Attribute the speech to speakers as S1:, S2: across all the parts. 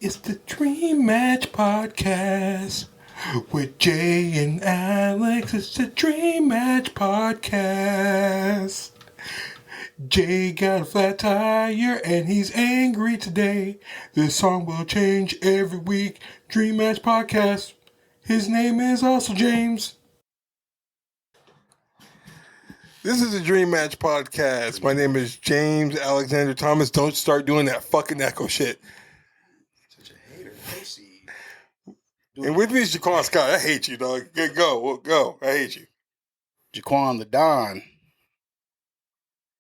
S1: It's the Dream Match Podcast with Jay and Alex. It's the Dream Match Podcast. Jay got a flat tire and he's angry today. This song will change every week. Dream Match Podcast. His name is also James. This is the Dream Match Podcast. My name is James Alexander Thomas. Don't start doing that fucking echo shit.
S2: Such a hater.
S1: And with me is Jaquan Scott. I hate you, dog. Go. I hate you.
S2: Jaquan the Don.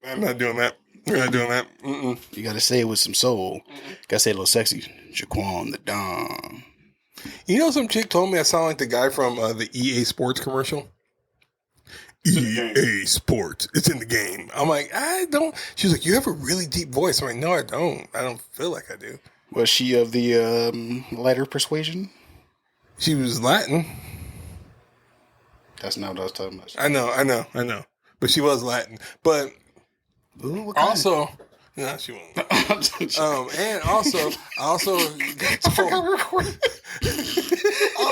S1: I'm not doing that. We're not doing that.
S2: You gotta say it with some soul. Gotta say it a little sexy. Jaquan the Don.
S1: You know, some chick told me I sound like the guy from the EA Sports commercial. EA Sports. It's in the game. I'm like, I don't. She's like, you have a really deep voice. I'm like, no, I don't. I don't feel like I do.
S2: Was she of the lighter persuasion?
S1: She was Latin.
S2: That's not what I was talking about.
S1: I know. But she was Latin. But
S2: Ooh,
S1: also, no, she won't. And also got told,
S2: I was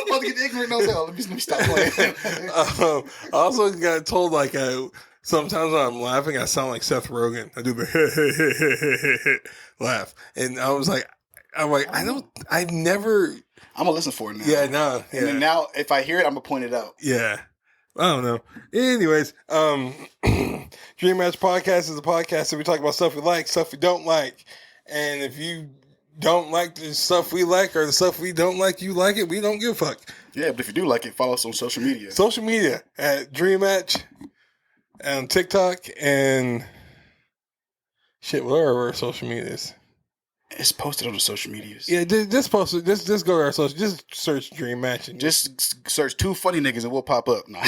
S2: about to get ignorant. No, let me stop playing.
S1: I also got told sometimes when I'm laughing, I sound like Seth Rogen. I do the laugh, and I'm like, I've never.
S2: I'm gonna listen for it now.
S1: Yeah, no, yeah.
S2: And then now, if I hear it, I'm gonna point it out.
S1: Yeah. I don't know. Anyways, Dream Match Podcast is a podcast that we talk about stuff we like, stuff we don't like. And if you don't like the stuff we like or the stuff we don't like, you like it, we don't give a fuck.
S2: Yeah, but if you do like it, follow us on social media.
S1: Social media at Dream Match on TikTok and shit, what are our social medias?
S2: It's posted on the social medias.
S1: Yeah, just post it. Just go to our social. Just search Dream Match and
S2: just search two funny niggas and we'll pop up. Nah.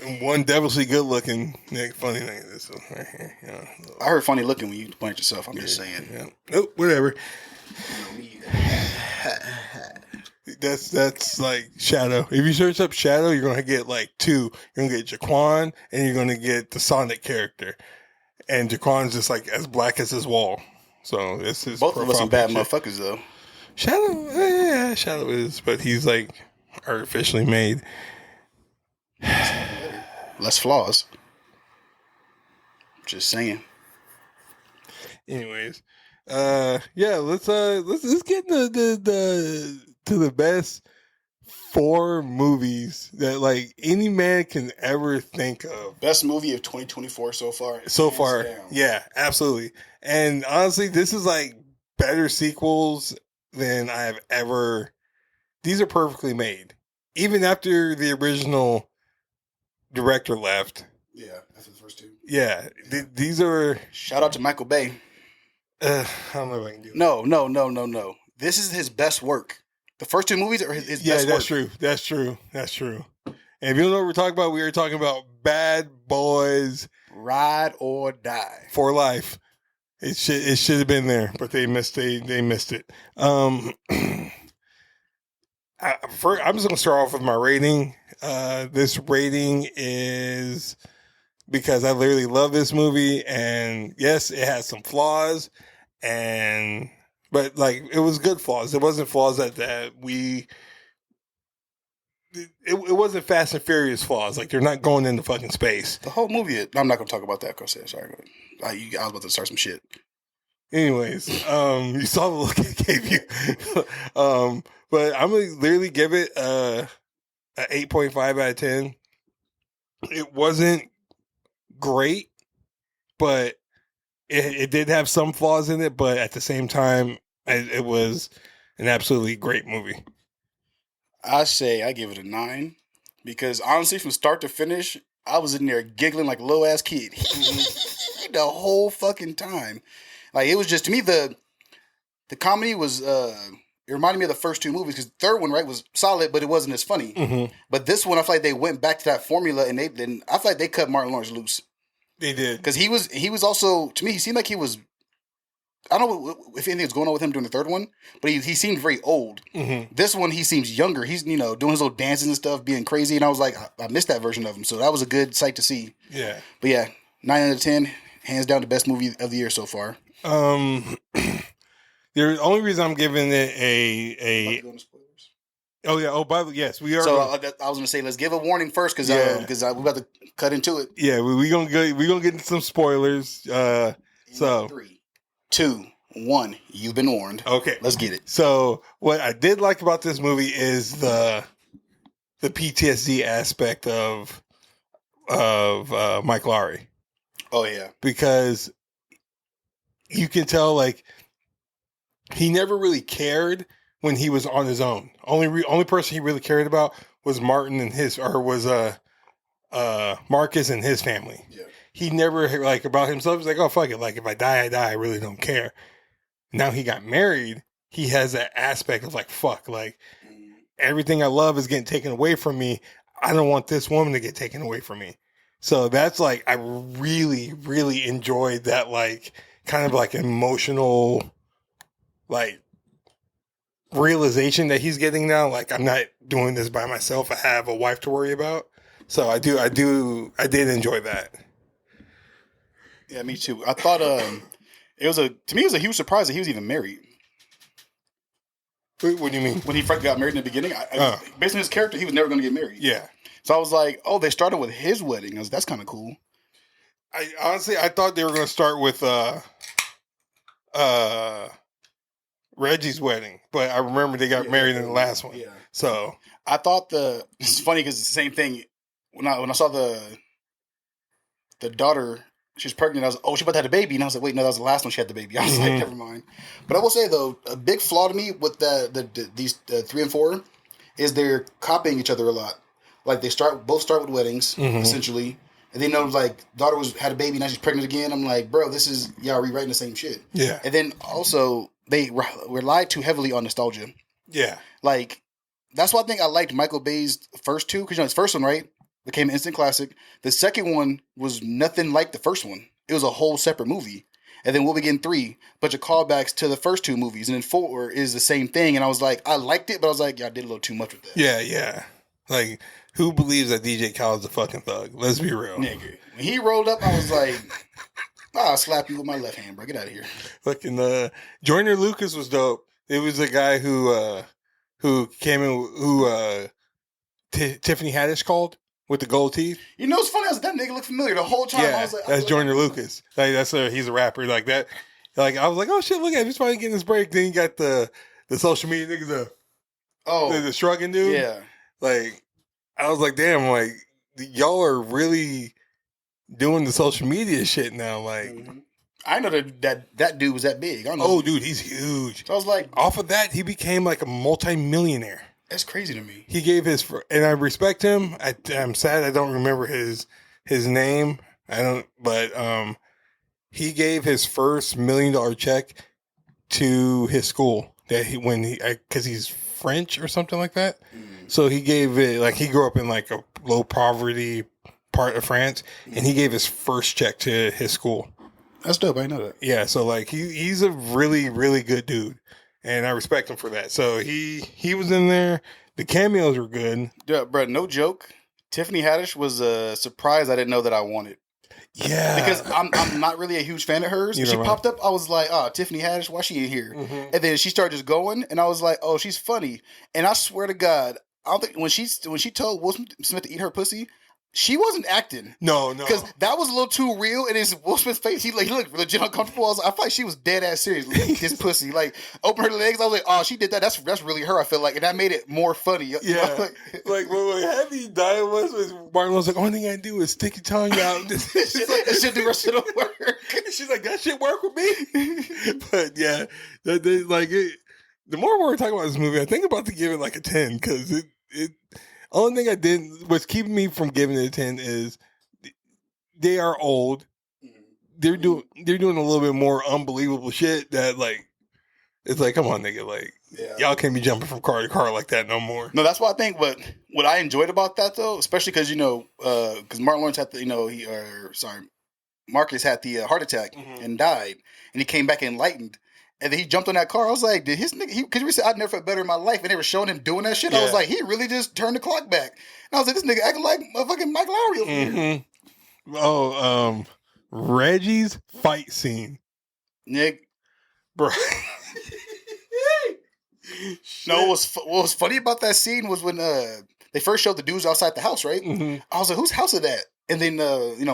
S1: and one devilishly good looking funny nigga. This one right here. Yeah.
S2: I heard funny looking when you point yourself. I'm just saying.
S1: Yeah. Nope, whatever. That's like Shadow. If you search up Shadow, you're gonna get like two. You're gonna get Jaquan and you're gonna get the Sonic character. And Jaquan's just like as black as his wall. So this is
S2: both of us some bad motherfuckers though.
S1: Shadow, yeah, Shadow is, but he's like artificially made.
S2: Less flaws. Just saying.
S1: Anyways, yeah, let's get to the best 4 movies that like any man can ever think of.
S2: Best movie of 2024 so far.
S1: So far, yeah, absolutely. And honestly, this is like better sequels than I have ever. These are perfectly made, even after the original director left.
S2: Yeah, after the first two.
S1: Yeah, these are.
S2: Shout out to Michael Bay.
S1: I don't know if I can do it.
S2: No. This is his best work. The first 2 movies are his best work.
S1: Yeah, that's true. And if you don't know what we're talking about, we are talking about Bad Boys
S2: Ride or Die
S1: for Life. It should have been there, but they missed it. I'm just gonna start off with my rating. This rating is because I literally love this movie, and yes, it has some flaws, but like it was good flaws. It wasn't flaws that we. It wasn't Fast and Furious flaws. Like they're not going into fucking space.
S2: The whole movie. I'm not gonna talk about that. Sorry. I was about to start some shit.
S1: Anyways, you saw the look it gave you. But I'm gonna literally give it a 8.5 out of 10. It wasn't great, but it did have some flaws in it. But at the same time, it was an absolutely great movie.
S2: I say I give it a 9 because honestly, from start to finish, I was in there giggling like a little ass kid the whole fucking time. Like it was just to me the comedy was it reminded me of the first 2 movies because the third one was solid, but it wasn't as funny.
S1: Mm-hmm.
S2: But this one, I feel like they went back to that formula and I feel like they cut Martin Lawrence loose.
S1: They did
S2: because he was also to me he seemed like he was. I don't know if anything was going on with him during the third one, but he seemed very old.
S1: Mm-hmm.
S2: This one, he seems younger. He's, doing his little dances and stuff, being crazy. And I was like, I missed that version of him. So that was a good sight to see.
S1: Yeah.
S2: But yeah, 9 out of 10, hands down the best movie of the year so far.
S1: The only reason I'm giving it
S2: About to
S1: a
S2: go into spoilers.
S1: oh yeah, oh by the yes, we are.
S2: So I was gonna say, let's give a warning first because
S1: Yeah.
S2: we're about to cut into it.
S1: Yeah, we gonna get into some spoilers. So
S2: 3, 2, 1. You've been warned.
S1: okay,
S2: Let's get it.
S1: so what I did like about this movie is the PTSD aspect of Mike Lowry,
S2: Oh yeah.
S1: because you can tell like he never really cared when he was on his own. Only person he really cared about was Martin and Marcus and his family.
S2: Yeah.
S1: He never like about himself. He's like, oh fuck it, like if I die, I die. I really don't care. Now he got married. He has that aspect of like fuck, like everything I love is getting taken away from me. I don't want this woman to get taken away from me. So that's like I really, really enjoyed that like kind of like emotional like realization that he's getting now. Like I'm not doing this by myself. I have a wife to worry about. So I did enjoy that.
S2: Yeah, me too. I thought it was a huge surprise that he was even married.
S1: What do you mean?
S2: When he first got married in the beginning, based on his character, he was never going to get married.
S1: Yeah.
S2: So I was like, oh, they started with his wedding. That's kind of cool.
S1: I honestly thought they were going to start with Reggie's wedding, but I remember they got married in the last one.
S2: Yeah.
S1: So
S2: I thought it's funny because it's the same thing. When I saw the daughter, she was pregnant. I was she's about to have a baby, and I was like, wait, no, that was the last one she had the baby. I was like, never mind. But I will say though, a big flaw to me with these 3 and 4 is they're copying each other a lot. Like they both start with weddings essentially, and then like daughter had a baby, now she's pregnant again. I'm like, bro, this is y'all rewriting the same shit.
S1: Yeah.
S2: And then also they relied too heavily on nostalgia.
S1: Yeah.
S2: Like that's why I think I liked Michael Bay's first 2 because his first one became an instant classic. The second one was nothing like the first one. It was a whole separate movie. And then we'll begin 3, bunch of callbacks to the first 2 movies, and then 4 is the same thing. And I was like, I liked it, but I was like, y'all did a little too much with that.
S1: Yeah, yeah. Like, who believes that DJ Khaled's a fucking thug? Let's be real.
S2: Nigga. When he rolled up, I was like, I'll slap you with my left hand, bro. Get out of here.
S1: Fucking Joyner Lucas was dope. It was a guy who came in Tiffany Haddish called with the gold teeth.
S2: You know what's funny? That nigga looked familiar the whole time.
S1: Yeah,
S2: I was like,
S1: that's Joyner Lucas. Like he's a rapper like that. Like I was like, oh shit, look at him. He's finally getting his break. Then you got the social media niggas, the shrugging dude.
S2: Yeah.
S1: Like I was like, damn, like y'all are really doing the social media shit now. Like
S2: I know that dude was that big. I don't know.
S1: Oh, dude, he's huge.
S2: So I was like,
S1: off of that, he became like a multi-millionaire.
S2: That's crazy to me.
S1: He gave and I respect him. I'm sad I don't remember his name. But he gave his first $1 million check to his school because he's French or something like that. So he gave it, like he grew up in like a low poverty part of France, and he gave his first check to his school.
S2: That's dope. I know that.
S1: Yeah, so like he's a really, really good dude, and I respect him for that. So he was in there. The cameos were good.
S2: Yeah, bro, no joke. Tiffany Haddish was a surprise I didn't know that I wanted.
S1: Yeah,
S2: because I'm not really a huge fan of hers. When she popped up, I was like, oh, Tiffany Haddish, why she in here? And then she started just going, and I was like, oh, she's funny. And I swear to God, I don't think when she told Will Smith to eat her pussy, she wasn't acting.
S1: No.
S2: Because that was a little too real. And his Will Smith's face, he looked legit uncomfortable. I felt like she was dead ass serious. This pussy. Like, open her legs. I was like, oh, she did that. That's really her, I feel like. And that made it more funny.
S1: Yeah. You know? Like when Heavy died was Martin was like, only thing I do is stick your tongue out.
S2: That shit the rest of the work.
S1: She's like, that shit work with me? But yeah, the more we're talking about this movie, I think about to give it like a 10 because it only thing what's keeping me from giving it a 10 is they are old. They're doing a little bit more unbelievable shit that like, it's like, come on, nigga, like y'all can't be jumping from car to car like that no more.
S2: No, that's why I think what I enjoyed about that though, especially because because Martin Lawrence had Marcus had the heart attack and died, and he came back enlightened. And then he jumped on that car. I was like, did his nigga, because we said I'd never felt better in my life. And they were showing him doing that shit. Yeah. I was like, he really just turned the clock back. And I was like, this nigga acting like motherfucking Mike Lowry over here.
S1: Oh, Reggie's fight scene.
S2: Nick.
S1: Bro.
S2: No, what was funny about that scene was when they first showed the dudes outside the house, right?
S1: Mm-hmm.
S2: I was like, whose house is that? And then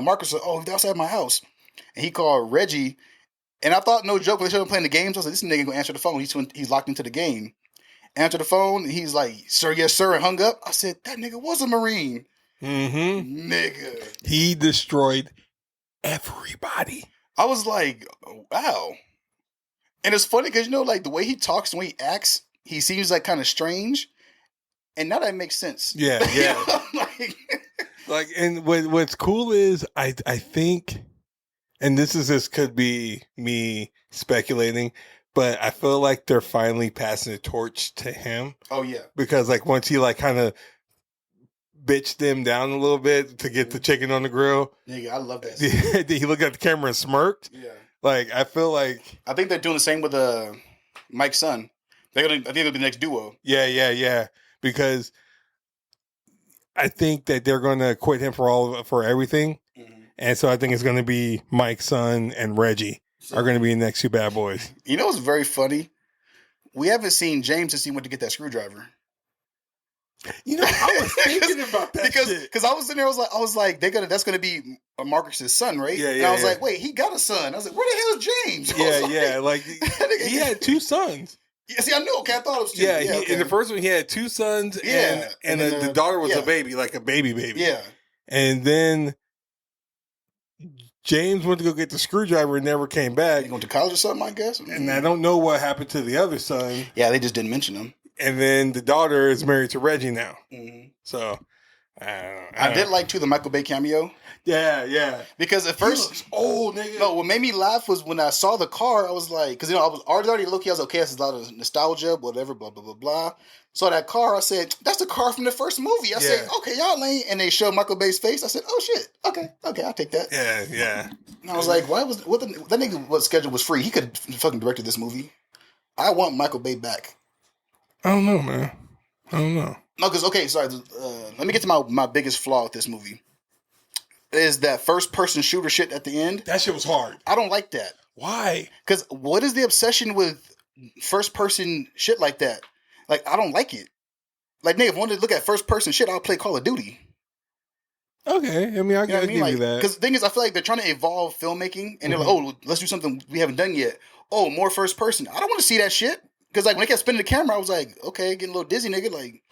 S2: Marcus said, oh, they're outside my house. And he called Reggie. And I thought, no joke, when they showed him playing the games, I was like, this nigga gonna answer the phone. He's locked into the game. Answered the phone, and he's like, sir, yes, sir, and hung up. I said, that nigga was a Marine.
S1: Mm-hmm.
S2: Nigga.
S1: He destroyed everybody.
S2: I was like, wow. And it's funny because, like the way he talks, the way he acts, he seems like kind of strange. And now that makes sense.
S1: Yeah, yeah. Like, and what's cool is I think, and this could be me speculating, but I feel like they're finally passing the torch to him.
S2: Oh yeah,
S1: because like once he like kind of bitched them down a little bit to get the chicken on the grill,
S2: nigga, I love that.
S1: He looked at the camera and smirked.
S2: Yeah,
S1: like I feel like
S2: I think they're doing the same with Mike's son. I think they'll be the next duo.
S1: Yeah. Because I think that they're going to quit him for everything, and so I think it's going to be Mike's son and Reggie are going to be the next two bad boys.
S2: You know what's very funny? We haven't seen James since he went to get that screwdriver.
S1: You know, I was thinking about that
S2: because I was in there. I was like, that's gonna be Marcus's son, right?
S1: Yeah.
S2: And I was like, wait, he got a son. I was like, where the hell is James?
S1: Like he had two sons.
S2: Yeah, see, I knew. Okay, I thought it was two.
S1: Yeah, okay. In the first one, he had two sons, and the daughter was a baby, like a baby.
S2: Yeah,
S1: and then James went to go get the screwdriver and never came back.
S2: He went to college or something, I guess.
S1: And I don't know what happened to the other son.
S2: Yeah, they just didn't mention him.
S1: And then the daughter is married to Reggie now.
S2: Mm-hmm.
S1: So,
S2: I did like, too, the Michael Bay cameo.
S1: Yeah.
S2: Because at first,
S1: old nigga.
S2: No, what made me laugh was when I saw the car, I was like, because, I was already looking, I was like, okay, that's a lot of nostalgia, whatever, blah, blah, blah, blah. Saw that car, I said, that's the car from the first movie. I said, okay, y'all ain't. And they showed Michael Bay's face. I said, oh, shit. Okay, I'll take that.
S1: Yeah.
S2: And I was like, that nigga, schedule was free. He could have fucking directed this movie. I want Michael Bay back.
S1: I don't know, man. I don't know.
S2: No, because, okay, sorry. Let me get to my biggest flaw with this movie. Is that first-person shooter shit at the end.
S1: That shit was hard.
S2: I don't like that.
S1: Why?
S2: Because what is the obsession with first-person shit like that? Like, I don't like it. Like, nigga, if I wanted to look at first-person shit, I'll play Call of Duty.
S1: Okay. I mean, I can give you that.
S2: Because the thing is, I feel like they're trying to evolve filmmaking, and they're like, oh, let's do something we haven't done yet. Oh, more first-person. I don't want to see that shit. Because, like, when they kept spinning the camera, I was like, okay, getting a little dizzy, nigga. Like,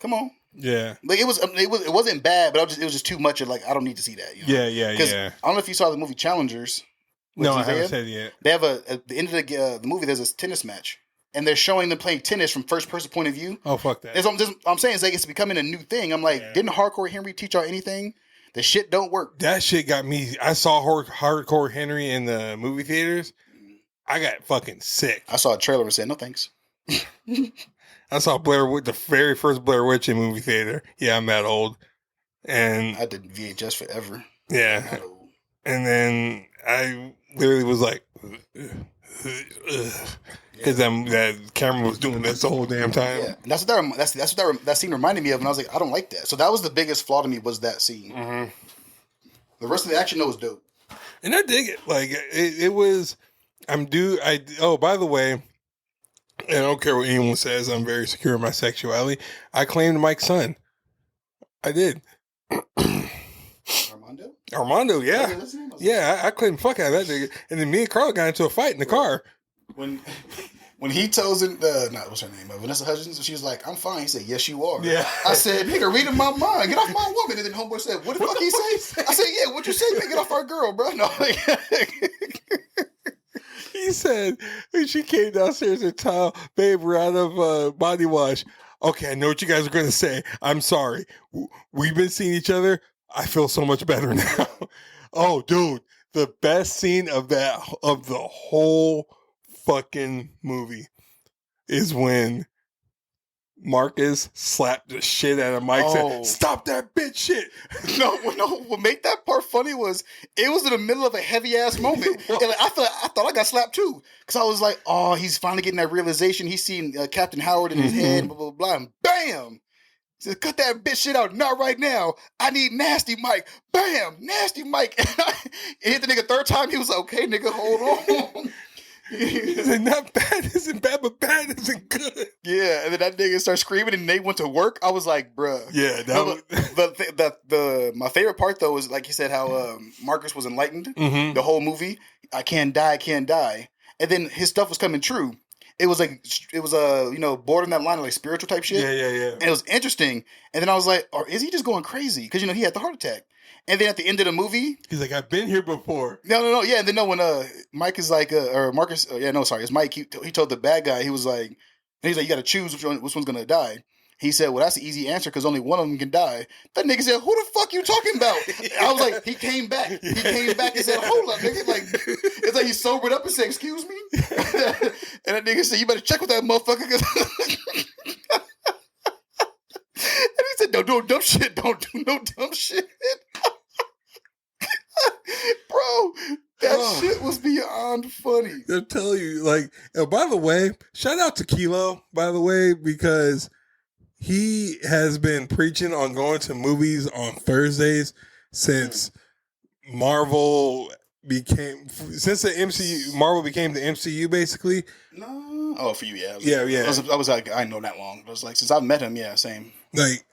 S2: come on.
S1: Yeah.
S2: Like, it wasn't bad, but it was just too much of, like, I don't need to see that. You know?
S1: Yeah.
S2: I don't know if you saw the movie Challengers.
S1: No, I haven't said it yet.
S2: They have at the end of the movie, there's a tennis match. And they're showing them playing tennis from first-person point of view.
S1: Oh, fuck that.
S2: I'm saying it's like it's becoming a new thing. I'm like, didn't Hardcore Henry teach y'all anything? The shit don't work.
S1: That shit got me. I saw Hardcore Henry in the movie theaters. I got fucking sick.
S2: I saw a trailer and said, no thanks.
S1: I saw the very first Blair Witch in movie theater. Yeah, I'm that old. And
S2: I did VHS forever.
S1: Yeah. And then I literally was like, because that camera was doing this the whole damn time.
S2: Yeah, and that's what that scene reminded me of, and I was like, I don't like that. So that was the biggest flaw to me, was that scene.
S1: Mm-hmm.
S2: The rest of the action, though, was dope.
S1: And I dig it. Like it was. Oh, by the way, and I don't care what anyone says, I'm very secure in my sexuality. I claimed Mike's son. I did. Armando, yeah. Yeah, I claimed fuck out of that nigga. And then me and Carla got into a fight in the car.
S2: When he tells it, what's her name? Vanessa Hudgens, she was like, I'm fine. He said, yes, you are.
S1: Yeah.
S2: I said, nigga, reading my mind. Get off my woman. And then homeboy said, what the fuck he say? I said, yeah, what you say? Man, get off our girl, bro. No.
S1: He said, she came downstairs and told babe, we're out of body wash. Okay, I know what you guys are going to say. I'm sorry. We've been seeing each other. I feel so much better now. Oh, dude, the best scene of the whole fucking movie is when Marcus slapped the shit out of Mike. Said, stop that bitch shit.
S2: No, what made that part funny was it was in the middle of a heavy ass moment. And like, I thought I got slapped too, because I was like, oh, he's finally getting that realization. He's seen Captain Howard in his head, blah blah blah, and bam. He said, cut that bitch shit out. Not right now. I need Nasty Mike. Bam. Nasty Mike. And hit the nigga third time. He was like, okay, nigga, hold on.
S1: He's like, not bad isn't bad, but bad isn't good.
S2: Yeah, and then that nigga started screaming, and they went to work. I was like, bruh.
S1: Yeah,
S2: my favorite part though was like he said how Marcus was enlightened
S1: Mhm.
S2: the whole movie. I can't die, and then his stuff was coming true. It was bordering that line of like spiritual type shit.
S1: Yeah.
S2: And it was interesting. And then I was like, or is he just going crazy? Because he had the heart attack. And then at the end of the movie,
S1: He's like, I've been here before.
S2: no, yeah. And then when Mike is like, or Marcus, it's Mike. He told the bad guy, he's like, you got to choose which one's gonna die. He said, well, that's the easy answer because only one of them can die. That nigga said, who the fuck you talking about? I was like, he came back. He came back and said, hold up, nigga. Like, it's like he sobered up and said, excuse me? And that nigga said, you better check with that motherfucker. And he said, don't do dumb shit. Don't do no dumb shit. Bro, that shit was beyond funny.
S1: They'll tell you, like, oh, by the way, shout out to Kilo, by the way, because he has been preaching on going to movies on Thursdays since Marvel became the MCU. Marvel became the MCU, basically.
S2: No, oh, for you, yeah,
S1: Yeah.
S2: I was like, I know that long. I was like, since I've met him, yeah, same.
S1: Like,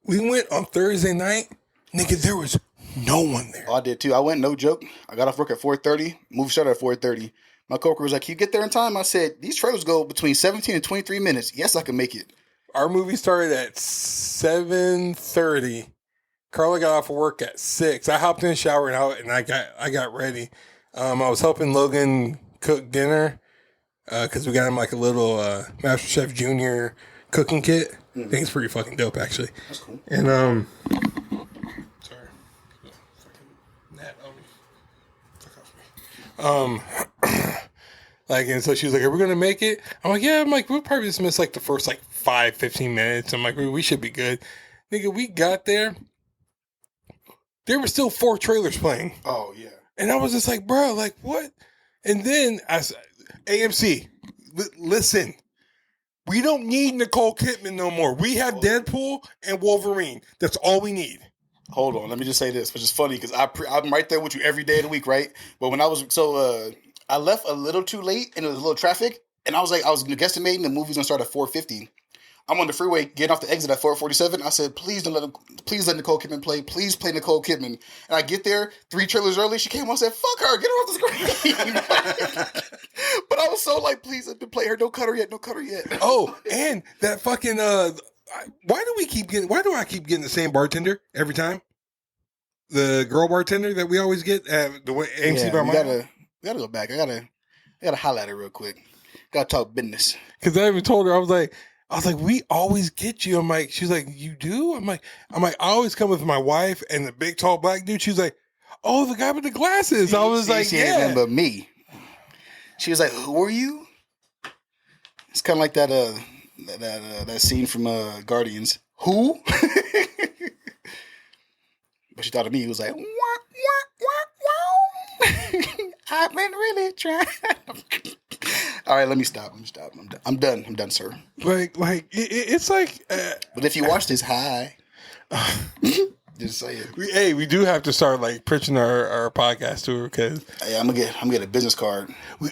S1: we went on Thursday night, nigga. There was no one there.
S2: Oh, I did too. I went, no joke. I got off work at 4:30. Movie started at 4:30. My coworker was like, "Can you get there in time?" I said, "These trailers go between 17 and 23 minutes. Yes, I can make it."
S1: Our movie started at 7:30. Carla got off of work at 6. I hopped in the shower and I got ready. I was helping Logan cook dinner because we got him like a little MasterChef Junior cooking kit. I think it's pretty fucking dope, actually.
S2: That's cool.
S1: And sorry, gnat on me. Fuck off me. Like, and so she was like, "Are we gonna make it?" I'm like, "Yeah." I'm like, "We'll probably just miss like the first like 5-15 minutes." I'm like, "We should be good." Nigga, we got there. There were still 4 trailers playing.
S2: Oh yeah.
S1: And I was just like, bro, like what? And then AMC, listen, we don't need Nicole Kidman no more. We have Deadpool and Wolverine. That's all we need.
S2: Hold on, let me just say this, which is funny because I'm right there with you every day of the week, right? But when I was I left a little too late and there was a little traffic, and I was guesstimating the movie's gonna start at 4:50. I'm on the freeway getting off the exit at 4:47. I said, please let Nicole Kidman play. Please play Nicole Kidman. And I get there 3 trailers early. She came on and said, fuck her, get her off the screen. But I was so like, please let me play her. Don't cut her yet.
S1: Oh, and that fucking why do I keep getting the same bartender every time? The girl bartender that we always get at the AMC bar.
S2: We gotta go back. I gotta holler at her real quick. Gotta talk business.
S1: Because I even told her, I was like, we always get you. I'm like, she's like, you do? I'm like, I always come with my wife and the big tall black dude. She's like, oh, the guy with the glasses. I was like,
S2: she
S1: yeah.
S2: didn't remember me. She was like, who are you? It's kind of like that scene from Guardians. Who? But she thought of me. He was like, wah, wah, wah, wah. I've been really trying. All right, let me stop. I'm done, sir.
S1: Like it's like.
S2: But if you watch this, hi. Just say it.
S1: We do have to start like pitching our podcast to her because.
S2: Hey, I'm gonna get a business card.
S1: We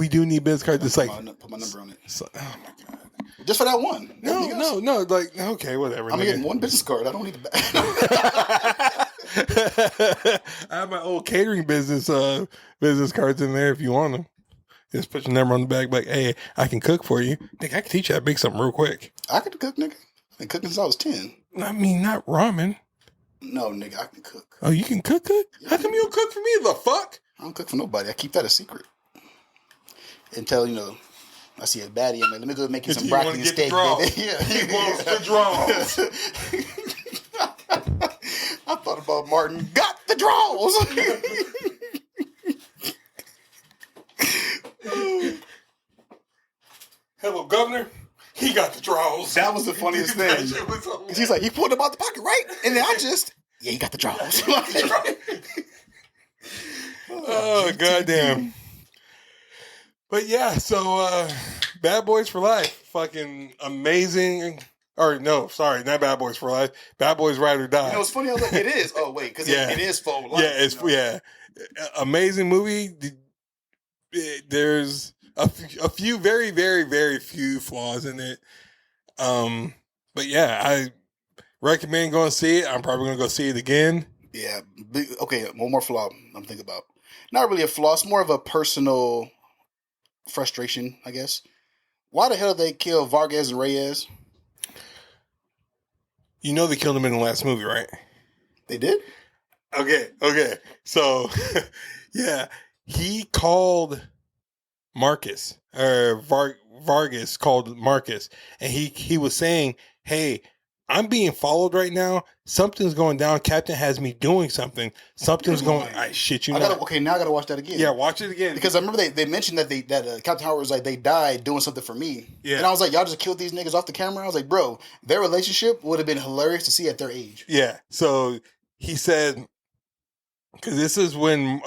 S1: do need business cards. Just like
S2: put my number on it.
S1: So, oh my god.
S2: Just for that one.
S1: No. Like okay, whatever.
S2: I'm getting one business card. I don't need the back.
S1: I have my old catering business cards in there if you want them. Just put your number on the back, like, hey, I can cook for you. Nigga, I can teach you how to make something real quick.
S2: I can cook, nigga. I've been cooking since I was 10.
S1: I mean, not ramen.
S2: No, nigga, I can cook.
S1: Oh, you can cook? Yeah. How come you don't cook for me? The fuck?
S2: I don't cook for nobody. I keep that a secret. Until, I see a baddie. I'm like, let me go make you some broccoli and steak, baby. Yeah.
S1: He wants the draws.
S2: I thought about Martin. Got the draws.
S1: Hello, Governor. He got the draws.
S2: That was the funniest thing. She's like, you pulled him out the pocket, right? And then he got the draws.
S1: Oh, goddamn. But yeah, so Bad Boys for Life. Fucking amazing. Or no, sorry, not Bad Boys for Life. Bad Boys Ride or Die.
S2: It's funny. I was like, it is. Oh, wait, because it is for life.
S1: Yeah, amazing movie. there's a few very, very, very few flaws in it. But yeah, I recommend going to see it. I'm probably going to go see it again.
S2: Yeah. Okay, one more flaw I'm thinking about. Not really a flaw. It's more of a personal frustration, I guess. Why the hell did they kill Vargas and Reyes?
S1: You know they killed him in the last movie, right?
S2: They did?
S1: Okay. So, yeah, he called Marcus, or Vargas called Marcus, and he was saying, hey, I'm being followed right now. Something's going down. Captain has me doing something. Something's going. I shit you not.
S2: Okay, now I gotta watch that again.
S1: Yeah, watch it again.
S2: Because I remember they mentioned that Captain Howard was like, they died doing something for me.
S1: Yeah.
S2: And I was like, y'all just killed these niggas off the camera? I was like, bro, their relationship would have been hilarious to see at their age.
S1: Yeah. So he said, because this is when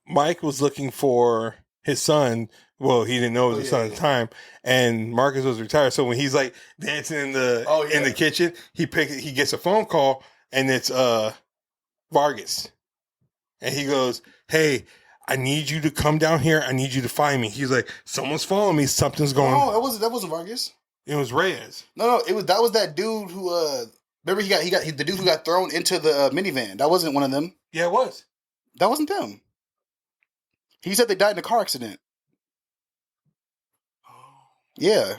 S1: Mike was looking for his son. Well, he didn't know it was his son at the time, and Marcus was retired. So when he's like dancing in the kitchen, he gets a phone call, and it's Vargas, and he goes, "Hey, I need you to come down here. I need you to find me." He's like, "Someone's following me. Something's going."
S2: No, that wasn't Vargas.
S1: It was Reyes.
S2: No, that was that dude who remember he got the dude who got thrown into the minivan. That wasn't one of them.
S1: Yeah, it was.
S2: That wasn't them. He said they died in a car accident. Yeah.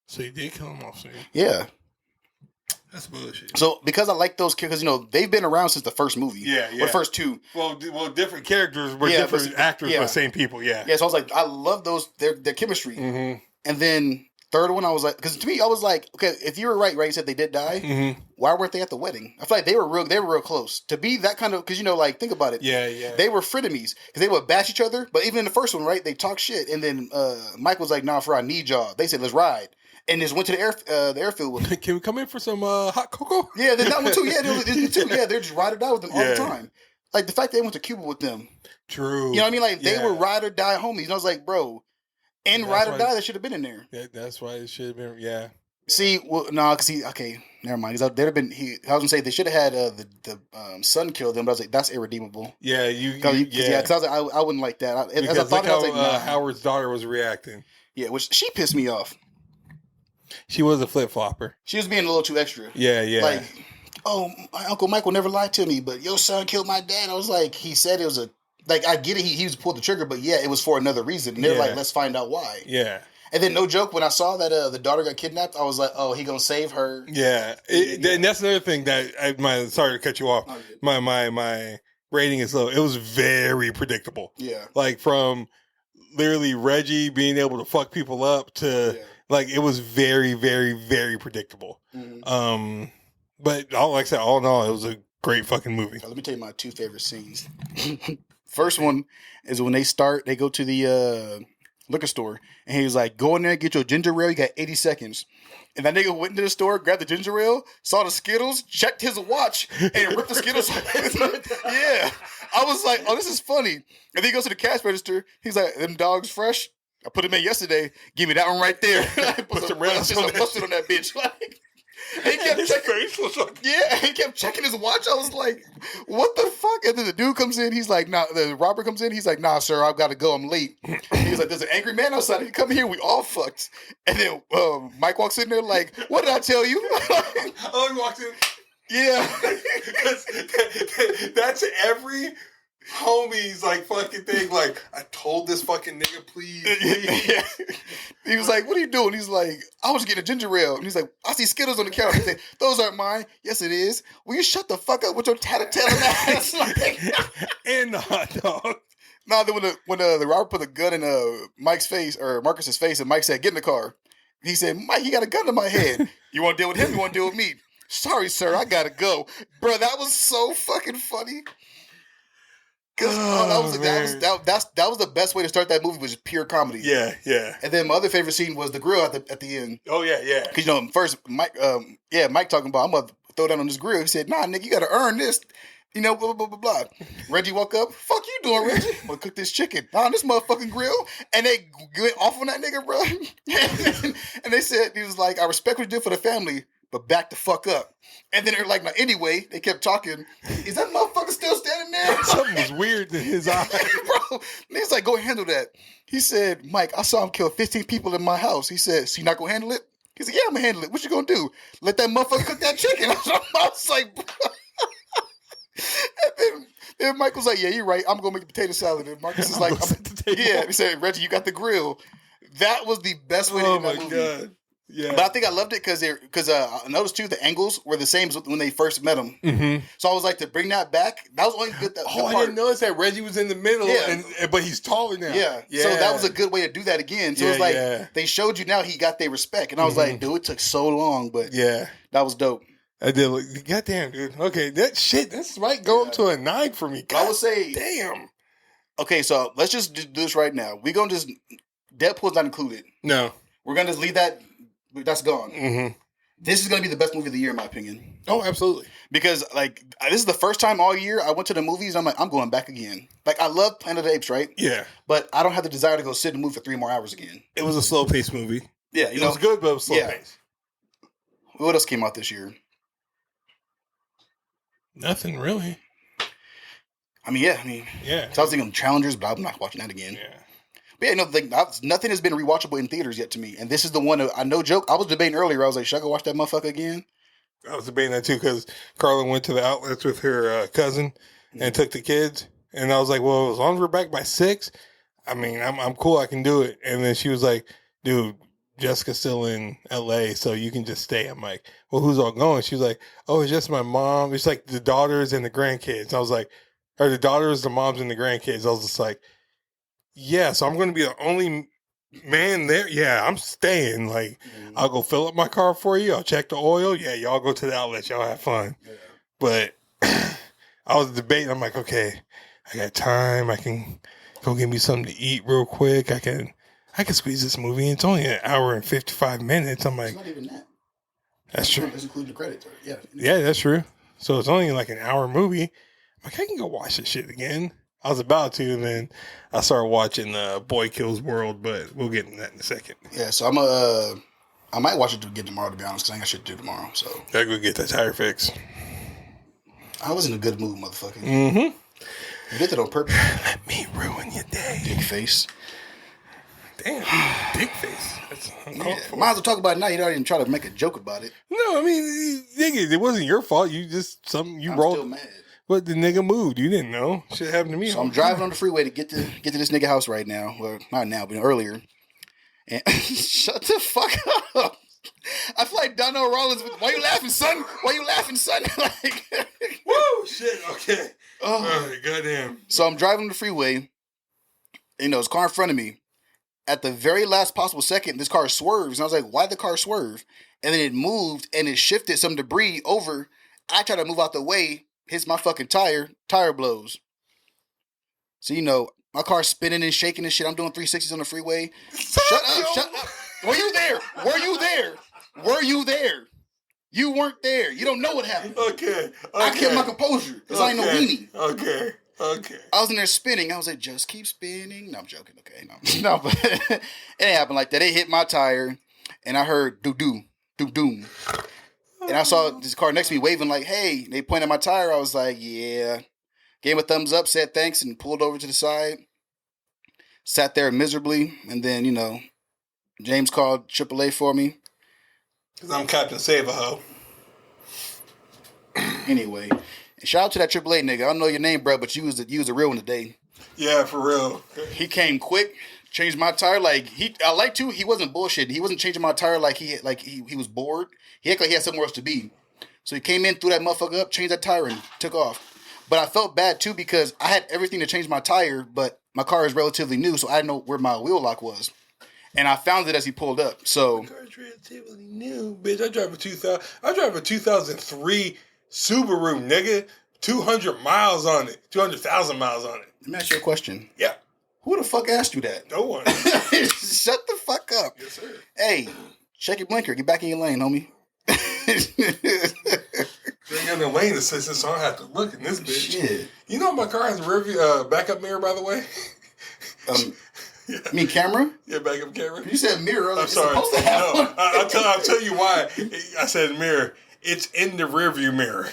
S1: So you did kill him off, so
S2: yeah.
S1: That's bullshit.
S2: So because I like those characters, they've been around since the first movie.
S1: Yeah.
S2: The first two.
S1: Well, different characters were different actors, but same people. Yeah.
S2: Yeah. So I was like, I love their chemistry.
S1: Mm-hmm.
S2: And then third one, I was like, because to me, I was like, okay, if you were right, you said they did die.
S1: Mm-hmm.
S2: Why weren't they at the wedding? I feel like they were real close to be that kind of, because think about it.
S1: Yeah.
S2: They were frenemies because they would bash each other. But even in the first one, right, they talk shit, and then Mike was like, "Nah, I need y'all." They said, "Let's ride," and just went to the airfield with them.
S1: Can we come in for some hot cocoa?
S2: Yeah, there's that one too. Yeah, they're just ride or die with them all the time. Like the fact they went to Cuba with them.
S1: True.
S2: You know what I mean? Like they were ride or die homies. And I was like, bro, and ride or die, that should have been in there.
S1: That's why it should have been. Yeah.
S2: See, well, no, because okay, never mind. Because there'd have been. I was gonna say they should have had the son kill them, but I was like, that's irredeemable.
S1: Yeah,
S2: because I was like, I wouldn't like that. As I thought, I was like, nah.
S1: Howard's daughter was reacting.
S2: Yeah, which she pissed me off.
S1: She was a flip flopper.
S2: She was being a little too extra.
S1: Yeah.
S2: Like, oh, my Uncle Michael never lied to me, but your son killed my dad. I was like, he said it was a. Like, I get it. He was pulled the trigger, but yeah, it was for another reason. And they're like, let's find out why.
S1: Yeah.
S2: And then, no joke, when I saw that the daughter got kidnapped, I was like, oh, he gonna save her.
S1: Yeah. And that's another thing that sorry to cut you off. My rating is low. It was very predictable.
S2: Yeah.
S1: Like from literally Reggie being able to fuck people up to like it was very, very, very predictable. Mm-hmm. But like I said, all in all, it was a great fucking movie.
S2: Let me tell you my two favorite scenes. First one is when they go to the liquor store, and he was like, go in there, get your ginger ale, you got 80 seconds. And that nigga went into the store, grabbed the ginger ale, saw the Skittles, checked his watch, and ripped the Skittles. Yeah. I was like, oh, this is funny. And then he goes to the cash register, he's like, them dogs fresh? I put them in yesterday. Give me that one right there. Put some mustard on that bitch. Like, he kept he kept checking his watch. I was like, what the fuck? And then the dude comes in. He's like, nah, the robber comes in. He's like, nah, sir, I've got to go. I'm late. He's like, there's an angry man outside. He come here. We all fucked. And then Mike walks in there like, what did I tell you?
S1: Oh, he walks in.
S2: Yeah.
S1: That's every homie's like fucking thing. Like, I told this fucking nigga, please.
S2: Yeah. He was like, what are you doing? He's like, I was getting a ginger ale. And he's like, I see Skittles on the counter. He's like, those aren't mine. Yes, it is. Will you shut the fuck up with your tattletale ass? Like,
S1: and the hot dog.
S2: No, then when the robber put a gun in Mike's face, or Marcus's face, and Mike said, get in the car. He said, Mike, you got a gun to my head. You want to deal with him? You want to deal with me? Sorry, sir, I got to go. Bro, that was so fucking funny. That was the best way to start that movie, was pure comedy.
S1: Yeah.
S2: And then my other favorite scene was the grill at the end.
S1: Oh yeah.
S2: Because first Mike talking about, I'm gonna throw down on this grill. He said, nah, nigga, you gotta earn this. Blah blah blah blah blah. Reggie woke up. Fuck you doing, Reggie? I'm gonna cook this chicken on this motherfucking grill. And they went off on that nigga, bro. And they said, he was like, I respect what you did for the family, but back the fuck up. And then they're like, no, anyway, they kept talking. Is that motherfucker still still standing there.
S1: Something was weird in his eye.
S2: Bro, he's like, go handle that. He said, Mike, I saw him kill 15 people in my house. He said, so you not gonna handle it? He said, yeah, I'm gonna handle it. What you gonna do? Let that motherfucker cook that chicken? I was like, bro. And then Mike was like, yeah, you're right. I'm gonna make a potato salad. And Marcus is like, yeah. He said, Reggie, you got the grill. That was the best way to end that movie. God. Yeah. But I think I loved it because I noticed too the angles were the same as when they first met him. Mm-hmm. So I was like, to bring that back, that was only good.
S1: I didn't notice that Reggie was in the middle, but he's taller now.
S2: Yeah. So that was a good way to do that again. So it's like they showed you now he got their respect, and I was like, dude, it took so long, but that was dope.
S1: I did. Like, goddamn, dude. Okay, that's right. Go up to a 9 for me. God,
S2: I would say,
S1: damn.
S2: Okay, so let's just do this right now. We're gonna just Deadpool's not included.
S1: No,
S2: we're gonna just leave that. That's gone.
S1: Mm-hmm.
S2: This is gonna be the best movie of the year, in my opinion.
S1: Oh, absolutely.
S2: Because like this is the first time all year I went to the movies. I'm like, I'm going back again. Like I love Planet of the Apes, right?
S1: Yeah.
S2: But I don't have the desire to go sit and move for 3 more hours again.
S1: It was a slow paced movie.
S2: Yeah,
S1: it was good, but it was slow paced.
S2: What else came out this year?
S1: Nothing really.
S2: I mean. So I was thinking Challengers, but I'm not watching that again.
S1: Yeah.
S2: But nothing has been rewatchable in theaters yet to me. And this is the one, I no joke, I was debating earlier. I was like, should I go watch that motherfucker again?
S1: I was debating that too because Carla went to the outlets with her cousin and took the kids. And I was like, well, as long as we're back by 6, I mean, I'm cool. I can do it. And then she was like, dude, Jessica's still in LA, so you can just stay. I'm like, well, who's all going? She was like, oh, it's just my mom. It's like the daughters and the grandkids. I was like, or the daughters, the moms, and the grandkids. I was just like, yeah, so I'm going to be the only man there. Yeah, I'm staying. Like, I'll go fill up my car for you. I'll check the oil. Yeah, y'all go to the outlet. Y'all have fun. Yeah. But I was debating. I'm like, okay, I got time. I can go get me something to eat real quick. I can squeeze this movie in. It's only an hour and 55 minutes. I'm like,
S2: it's not even that.
S1: That's true.
S2: It's including the credits. Yeah.
S1: Yeah, that's true. So it's only like an hour movie. I'm like, I can go watch this shit again. I was about to, and then I started watching Boy Kills World, but we'll get into that in a second.
S2: Yeah, so I might watch it again tomorrow, to be honest, because I ain't got shit to do tomorrow. So
S1: I go get that tire fix.
S2: I was in a good mood, motherfucker.
S1: Mm-hmm.
S2: You did that on purpose.
S1: Let me ruin your day.
S2: Dick face.
S1: Damn, dick face. That's uncalled for.
S2: Might as well talk about it now. You don't even try to make a joke about it.
S1: No, I mean, nigga, it wasn't your fault. You just
S2: I'm
S1: rolled.
S2: Still mad.
S1: But the nigga moved. You didn't know. Shit happened to me.
S2: So I'm driving on the freeway to get to this nigga house right now. Well, not now, but earlier. And shut the fuck up. I feel like Donnell Rollins. Why you laughing, son? Why you laughing, son? Like,
S1: woo, shit. Okay. Oh, goddamn.
S2: So I'm driving on the freeway. There's a car in front of me. At the very last possible second, this car swerves. And I was like, why'd the car swerve? And then it moved and it shifted some debris over. I try to move out the way. Hits my fucking tire blows. So, my car's spinning and shaking and shit. I'm doing 360s on the freeway. Shut up. Were you there? You weren't there. You don't know what happened.
S1: Okay.
S2: I kept my composure because I ain't no weenie.
S1: Okay.
S2: I was in there spinning. I was like, just keep spinning. No, I'm joking. Okay. No, but it ain't happened like that. It hit my tire and I heard doo-doo, doo-doom. And I saw this car next to me waving like, hey. They pointed at my tire. I was like, yeah. Gave him a thumbs up, said thanks, and pulled over to the side. Sat there miserably. And then, James called AAA for me.
S1: Because I'm Captain Save-A-Ho.
S2: Anyway. Shout out to that AAA nigga. I don't know your name, bro, but you was the real one today.
S1: Yeah, for real.
S2: He came quick. Changed my tire he wasn't bullshitting. He wasn't changing my tire like he was bored. He acted like he had somewhere else to be. So he came in, threw that motherfucker up, changed that tire, and took off. But I felt bad too because I had everything to change my tire, but my car is relatively new, so I didn't know where my wheel lock was. And I found it as he pulled up. So
S1: my car's relatively new, bitch. I drive a 2003 Subaru, nigga. 200 miles on it. 200,000 miles on it.
S2: Let me ask you a question.
S1: Yeah.
S2: Who the fuck asked you that?
S1: No one.
S2: Shut the fuck up.
S1: Yes, sir.
S2: Hey, check your blinker. Get back in your lane, homie.
S1: They got no lane assistance, so I don't have to look in this bitch.
S2: Shit.
S1: You know my car has a backup mirror, by the way?
S2: Yeah. You mean camera?
S1: Yeah, backup camera.
S2: You said mirror.
S1: I'm sorry. No, I'll tell you why I said mirror. It's in the rearview mirror.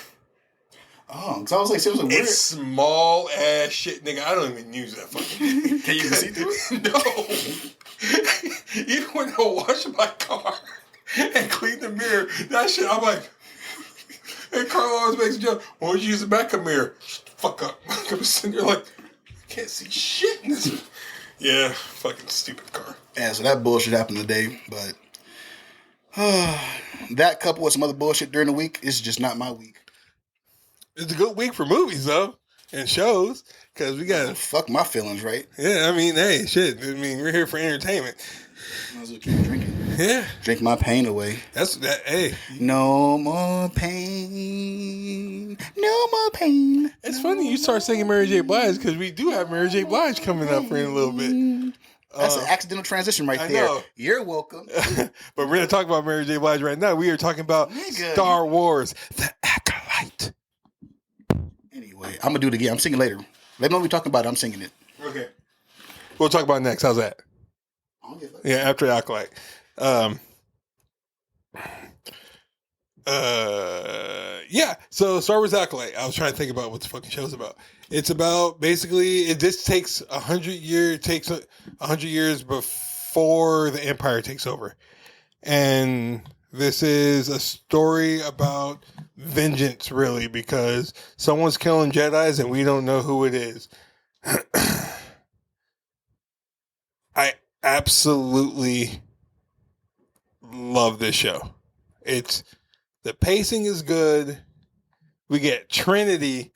S2: Oh, because I was like, seriously, weird.
S1: It's small ass shit, nigga. I don't even use that fucking thing.
S2: Can you see through it?
S1: No. Even when I wash my car and clean the mirror, that shit, I'm like, and Carl always makes a joke, why don't you use the backup mirror? Shut the fuck up. I'm sitting there like, I can't see shit in this. Yeah, fucking stupid car.
S2: Yeah, so that bullshit happened today, but that coupled with some other bullshit during the week is just not my week.
S1: It's a good week for movies, though, and shows, because we got...
S2: Fuck my feelings, right?
S1: Yeah, I mean, hey, shit. I mean, we're here for entertainment.
S2: Might as well keep drinking.
S1: Yeah.
S2: Drink my pain away.
S1: That's that. Hey.
S2: No more pain. No more pain.
S1: It's funny you start singing Mary J. Blige because we do have Mary J. Blige coming up in a little bit.
S2: That's an accidental transition right there.
S1: Know.
S2: You're welcome.
S1: But we're going to talk about Mary J. Blige right now. We are talking about Star Wars, The Acolyte.
S2: Anyway, I'm going to do it again. I'm singing later. Let me know what we're talking about. I'm singing it.
S1: Okay. We'll talk about it next. How's that? Yeah, after Acolyte. Yeah, so Star Wars Acolyte. I was trying to think about what the fucking show's about. It's about basically this takes 100 years. Takes 100 years before the Empire takes over, and this is a story about vengeance, really, because someone's killing Jedis and we don't know who it is. I absolutely love this show. The pacing is good. We get Trinity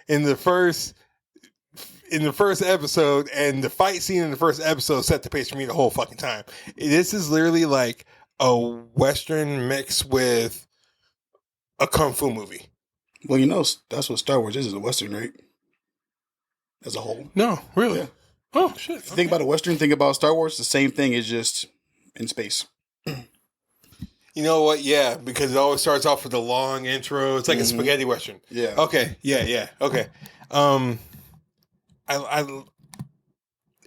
S1: in the first episode, and the fight scene in the first episode set the pace for me the whole fucking time. This is literally like a Western mixed with a Kung Fu movie.
S2: Well, that's what Star Wars is a Western, right? As a whole.
S1: No, really. Yeah. Oh, shit.
S2: If you think about a Western, think about Star Wars, the same thing is just in space.
S1: You know what? Yeah, because it always starts off with a long intro. It's like a spaghetti Western.
S2: Yeah.
S1: Okay. Yeah. Okay.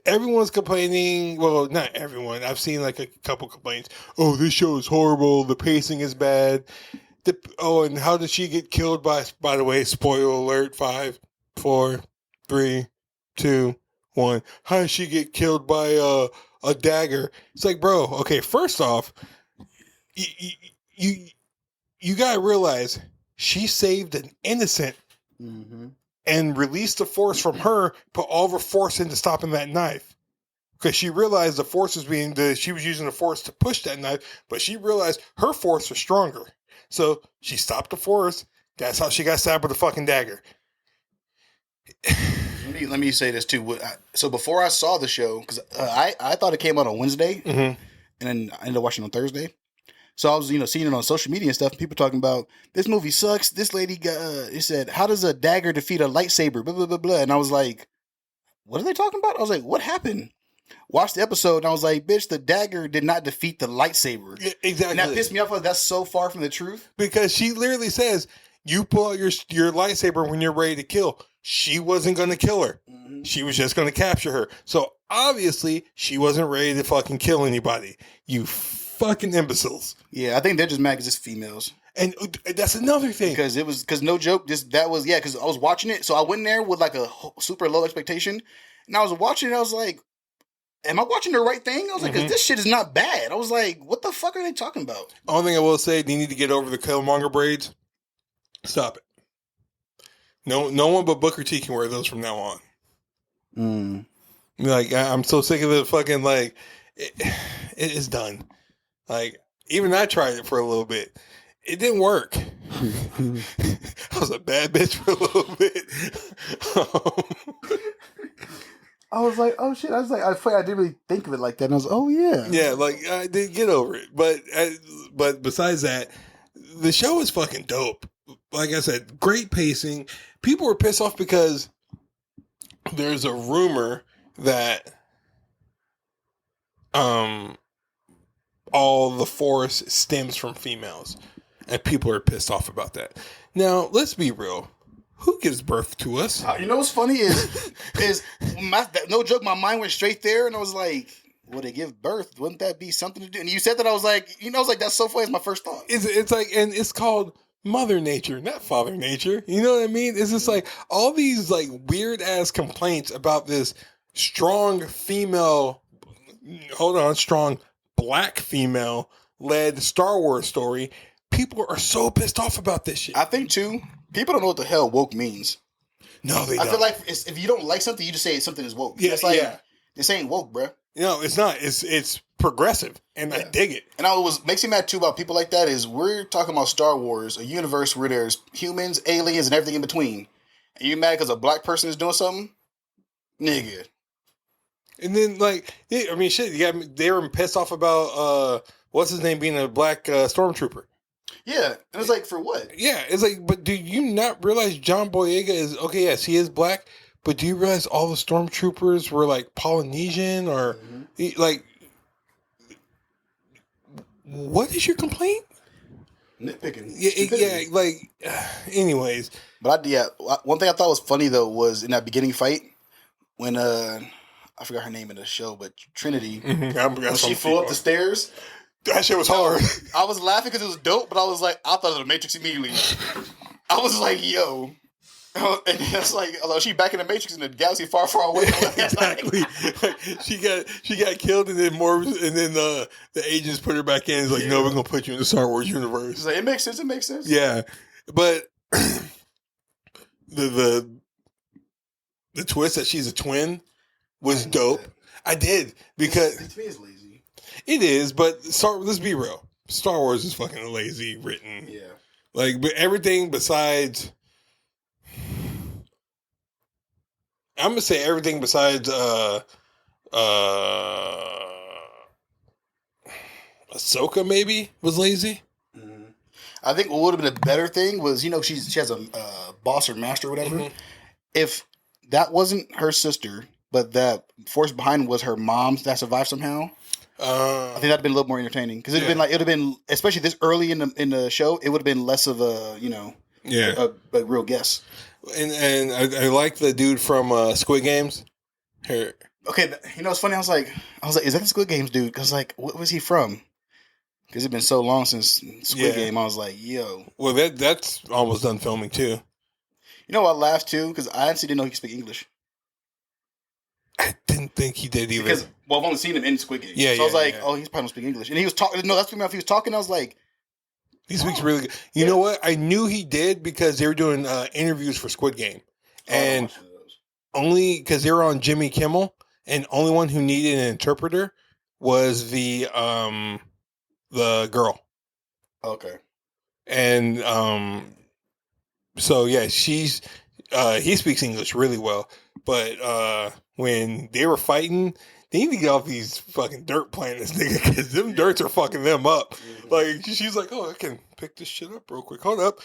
S1: Everyone's complaining. Well, not everyone. I've seen like a couple complaints. Oh, this show is horrible. The pacing is bad. And how did she get killed by the way, spoiler alert, 5, 4, 3, 2, 1. How did she get killed by a dagger? It's like, bro, okay, first off, you gotta realize she saved an innocent and released the force from her, put all of her force into stopping that knife. Because she realized the force she was using the force to push that knife, but she realized her force was stronger. So she stopped the force. That's how she got stabbed with a fucking dagger.
S2: Let me say this too. So before I saw the show, because I thought it came out on Wednesday, and then I ended up watching on Thursday. So I was, seeing it on social media and stuff. And people talking about this movie sucks. This lady it said, "How does a dagger defeat a lightsaber?" Blah blah blah blah. And I was like, "What are they talking about?" I was like, "What happened?" Watched the episode and I was like, "Bitch, the dagger did not defeat the lightsaber."
S1: Yeah, exactly.
S2: And that pissed me off. Like, that's so far from the truth.
S1: Because she literally says, "You pull out your lightsaber when you're ready to kill." She wasn't going to kill her. She was just going to capture her. So obviously, she wasn't ready to fucking kill anybody. You fucking imbeciles.
S2: Yeah, I think they're just mad because it's females.
S1: And that's another thing.
S2: Because no joke, because I was watching it. So I went in there with like a super low expectation. And I was watching it. I was like, am I watching the right thing? I was like, because this shit is not bad. I was like, what the fuck are they talking about?
S1: Only thing I will say, they need to get over the Killmonger braids. Stop it. No one but Booker T can wear those from now on. Like, I'm so sick of the fucking, like, it is done. Like, even I tried it for a little bit. It didn't work. I was a bad bitch for a little bit.
S2: I was like, oh shit. I was like, I didn't really think of it like that. And I was like, oh yeah.
S1: Yeah, like, I did get over it. But besides that, the show is fucking dope. Like I said, great pacing. People were pissed off because there's a rumor that all the force stems from females, and people are pissed off about that. Now, let's be real. Who gives birth to us?
S2: You know what's funny is no joke. My mind went straight there, and I was like, "Would they give birth? Wouldn't that be something to do?" And you said that, I was like, that's so funny. It's my first thought.
S1: It's like, and it's called Mother Nature, not Father Nature. You know what I mean? It's just like all these like weird ass complaints about this strong female, strong black female led Star Wars story. People are so pissed off about this shit.
S2: I think too, people don't know what the hell woke means.
S1: No, they
S2: I
S1: don't.
S2: feel like if you don't like something, you just say something is woke.
S1: Yeah,
S2: It's like,
S1: yeah.
S2: this ain't woke, bruh.
S1: No, it's not. It's progressive, and I dig it.
S2: And what makes me mad too about people like that is we're talking about Star Wars, a universe where there's humans, aliens, and everything in between. And you mad because a black person is doing something? Nigga.
S1: And then, like, I mean, shit, they were pissed off about, what's his name being a black stormtrooper.
S2: Yeah. And it's like, for what?
S1: Yeah, it's like, but do you not realize John Boyega is, okay, yes, he is black, but do you realize all the stormtroopers were, like, Polynesian or, like, what is your complaint?
S2: Nitpicking.
S1: Yeah, like, anyways.
S2: But one thing I thought was funny though was in that beginning fight when I forgot her name in the show, but Trinity, when she flew up the stairs,
S1: that shit was hard.
S2: I was laughing because it was dope, but I was like, I thought it was the Matrix immediately. I was like, yo. And it's like, although she back in the Matrix in the galaxy far, far away.
S1: Exactly. Like, she got killed, and then the agents put her back in. It's like, no, we're gonna put you in the Star Wars universe.
S2: It's like, it makes sense. It makes sense.
S1: Yeah, but the twist that she's a twin was dope. I did because
S2: to me it's lazy.
S1: It is, but let's be real. Star Wars is fucking lazy written.
S2: Yeah.
S1: Like, but everything besides. I'm gonna say everything besides Ahsoka maybe was lazy.
S2: Mm-hmm. I think what would have been a better thing was, she has a boss or master or whatever. Mm-hmm. If that wasn't her sister, but that force behind was her mom that survived somehow, I think that'd have been a little more entertaining because it'd have been especially this early in the show, it would have been less of a a real guess.
S1: And I like the dude from Squid Games. Here.
S2: Okay, it's funny. I was like, is that the Squid Games dude? Because like, what was he from? Because it's been so long since Squid Game. I was like, yo.
S1: Well, that's almost done filming too.
S2: You know, I laughed too because I actually didn't know he could speak English.
S1: I didn't think he did either.
S2: Because I've only seen him in Squid Game.
S1: Yeah,
S2: so I was like, oh, he's probably don't speak English. And he was talking. No, that's if he was talking. I was like.
S1: He speaks really good. You know what? I knew he did because they were doing interviews for Squid Game. And only because they were on Jimmy Kimmel, and only one who needed an interpreter was the girl.
S2: Okay.
S1: And so yeah, he speaks English really well. But when they were fighting, they need to get off these fucking dirt planets, nigga, because them dirts are fucking them up. Like, she's like, oh, I can pick this shit up real quick. Hold up.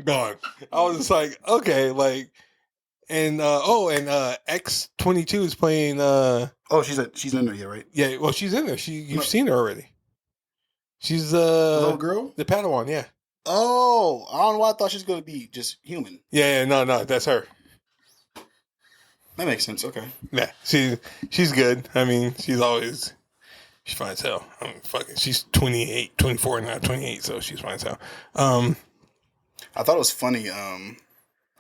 S1: Gone. I was just like, okay, like, and X-22 is playing.
S2: She's in there, yeah, right?
S1: Yeah, well, she's in there. You've seen her already. She's
S2: the little girl?
S1: The Padawan, yeah.
S2: Oh, I don't know why I thought she was going to be just human.
S1: Yeah, no, that's her.
S2: That makes sense. Okay.
S1: Yeah, she's good. I mean, she's fine as hell. I mean, she's 28, 24 now, 28, so she's fine as hell.
S2: I thought it was funny. I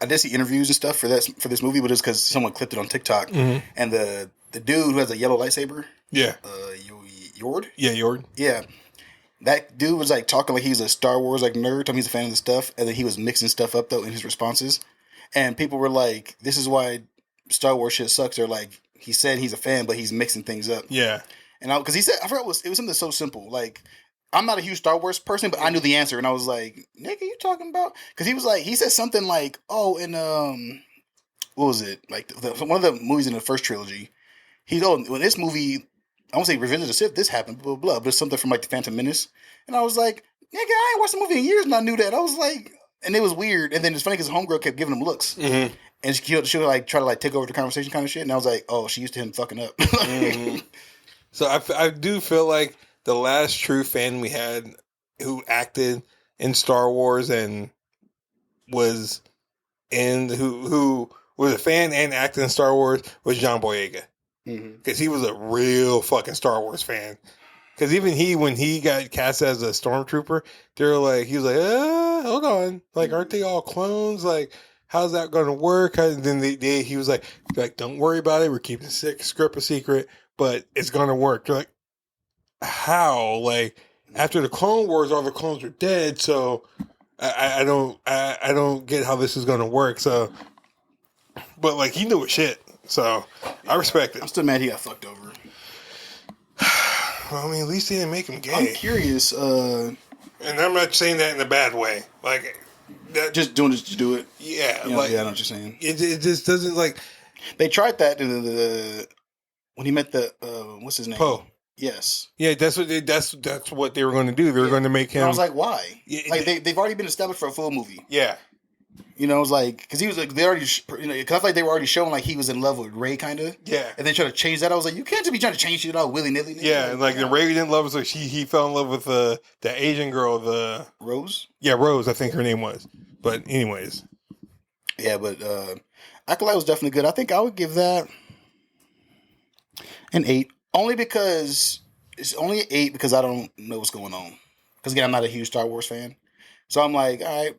S2: did see interviews and stuff for this movie, but it's because someone clipped it on TikTok, and the dude who has a yellow lightsaber, Yord.
S1: Yeah, Yord.
S2: Yeah, that dude was like talking like he's a Star Wars like nerd. Told me he's a fan of the stuff, and then he was mixing stuff up though in his responses, and people were like, "This is why Star Wars shit sucks." They're like, he said he's a fan, but he's mixing things up.
S1: Yeah.
S2: And because he said, I forgot it was something so simple. Like, I'm not a huge Star Wars person, but I knew the answer. And I was like, nigga, you talking about? Because he said something like, oh, in, what was it? Like, one of the movies in the first trilogy. When this movie, I won't say Revenge of the Sith, this happened, blah, blah, blah. But it's something from, like, The Phantom Menace. And I was like, nigga, I ain't watched the movie in years and I knew that. I was like, and it was weird. And then it's funny because homegirl kept giving him looks. Mm-hmm. And she would like try to like take over the conversation kind of shit. And I was like, oh, she used to him fucking up.
S1: Mm-hmm. So I do feel like the last true fan we had who acted in Star Wars and was who was a fan and acted in Star Wars was John Boyega. Because he was a real fucking Star Wars fan. Because even when he got cast as a stormtrooper, he was like, hold on, like, aren't they all clones? Like, how's that going to work? And then he was like, don't worry about it. We're keeping the script a secret, but it's going to work. They're like, how? Like, after the Clone Wars, all the clones are dead, so I don't get how this is going to work. So, but like, he knew his shit, so I respect it.
S2: I'm still mad he got fucked over.
S1: Well, I mean, at least they didn't make him gay.
S2: I'm curious.
S1: And I'm not saying that in a bad way. Like, that,
S2: just doing it to do it.
S1: Yeah,
S2: I know what you're saying.
S1: It just doesn't, like.
S2: They tried that in when he met the what's his name?
S1: Poe.
S2: Yes.
S1: Yeah, that's what they were going to do. They were going to make him.
S2: And I was like, why?
S1: Yeah,
S2: like they've already been established for a full movie.
S1: Yeah.
S2: You know, it was like, because he was like, they already, because I feel like they were already showing like he was in love with Rey, kind of.
S1: Yeah.
S2: And then try to change that. I was like, you can't just be trying to change shit all willy nilly.
S1: Yeah, like the Rey didn't love, so he fell in love with the Asian girl, the
S2: Rose.
S1: Yeah, Rose, I think her name was. But anyways.
S2: Yeah, but Acolyte was definitely good. I think I would give that an 8, only because it's only an 8 because I don't know what's going on. Because again, I'm not a huge Star Wars fan, so I'm like, all right.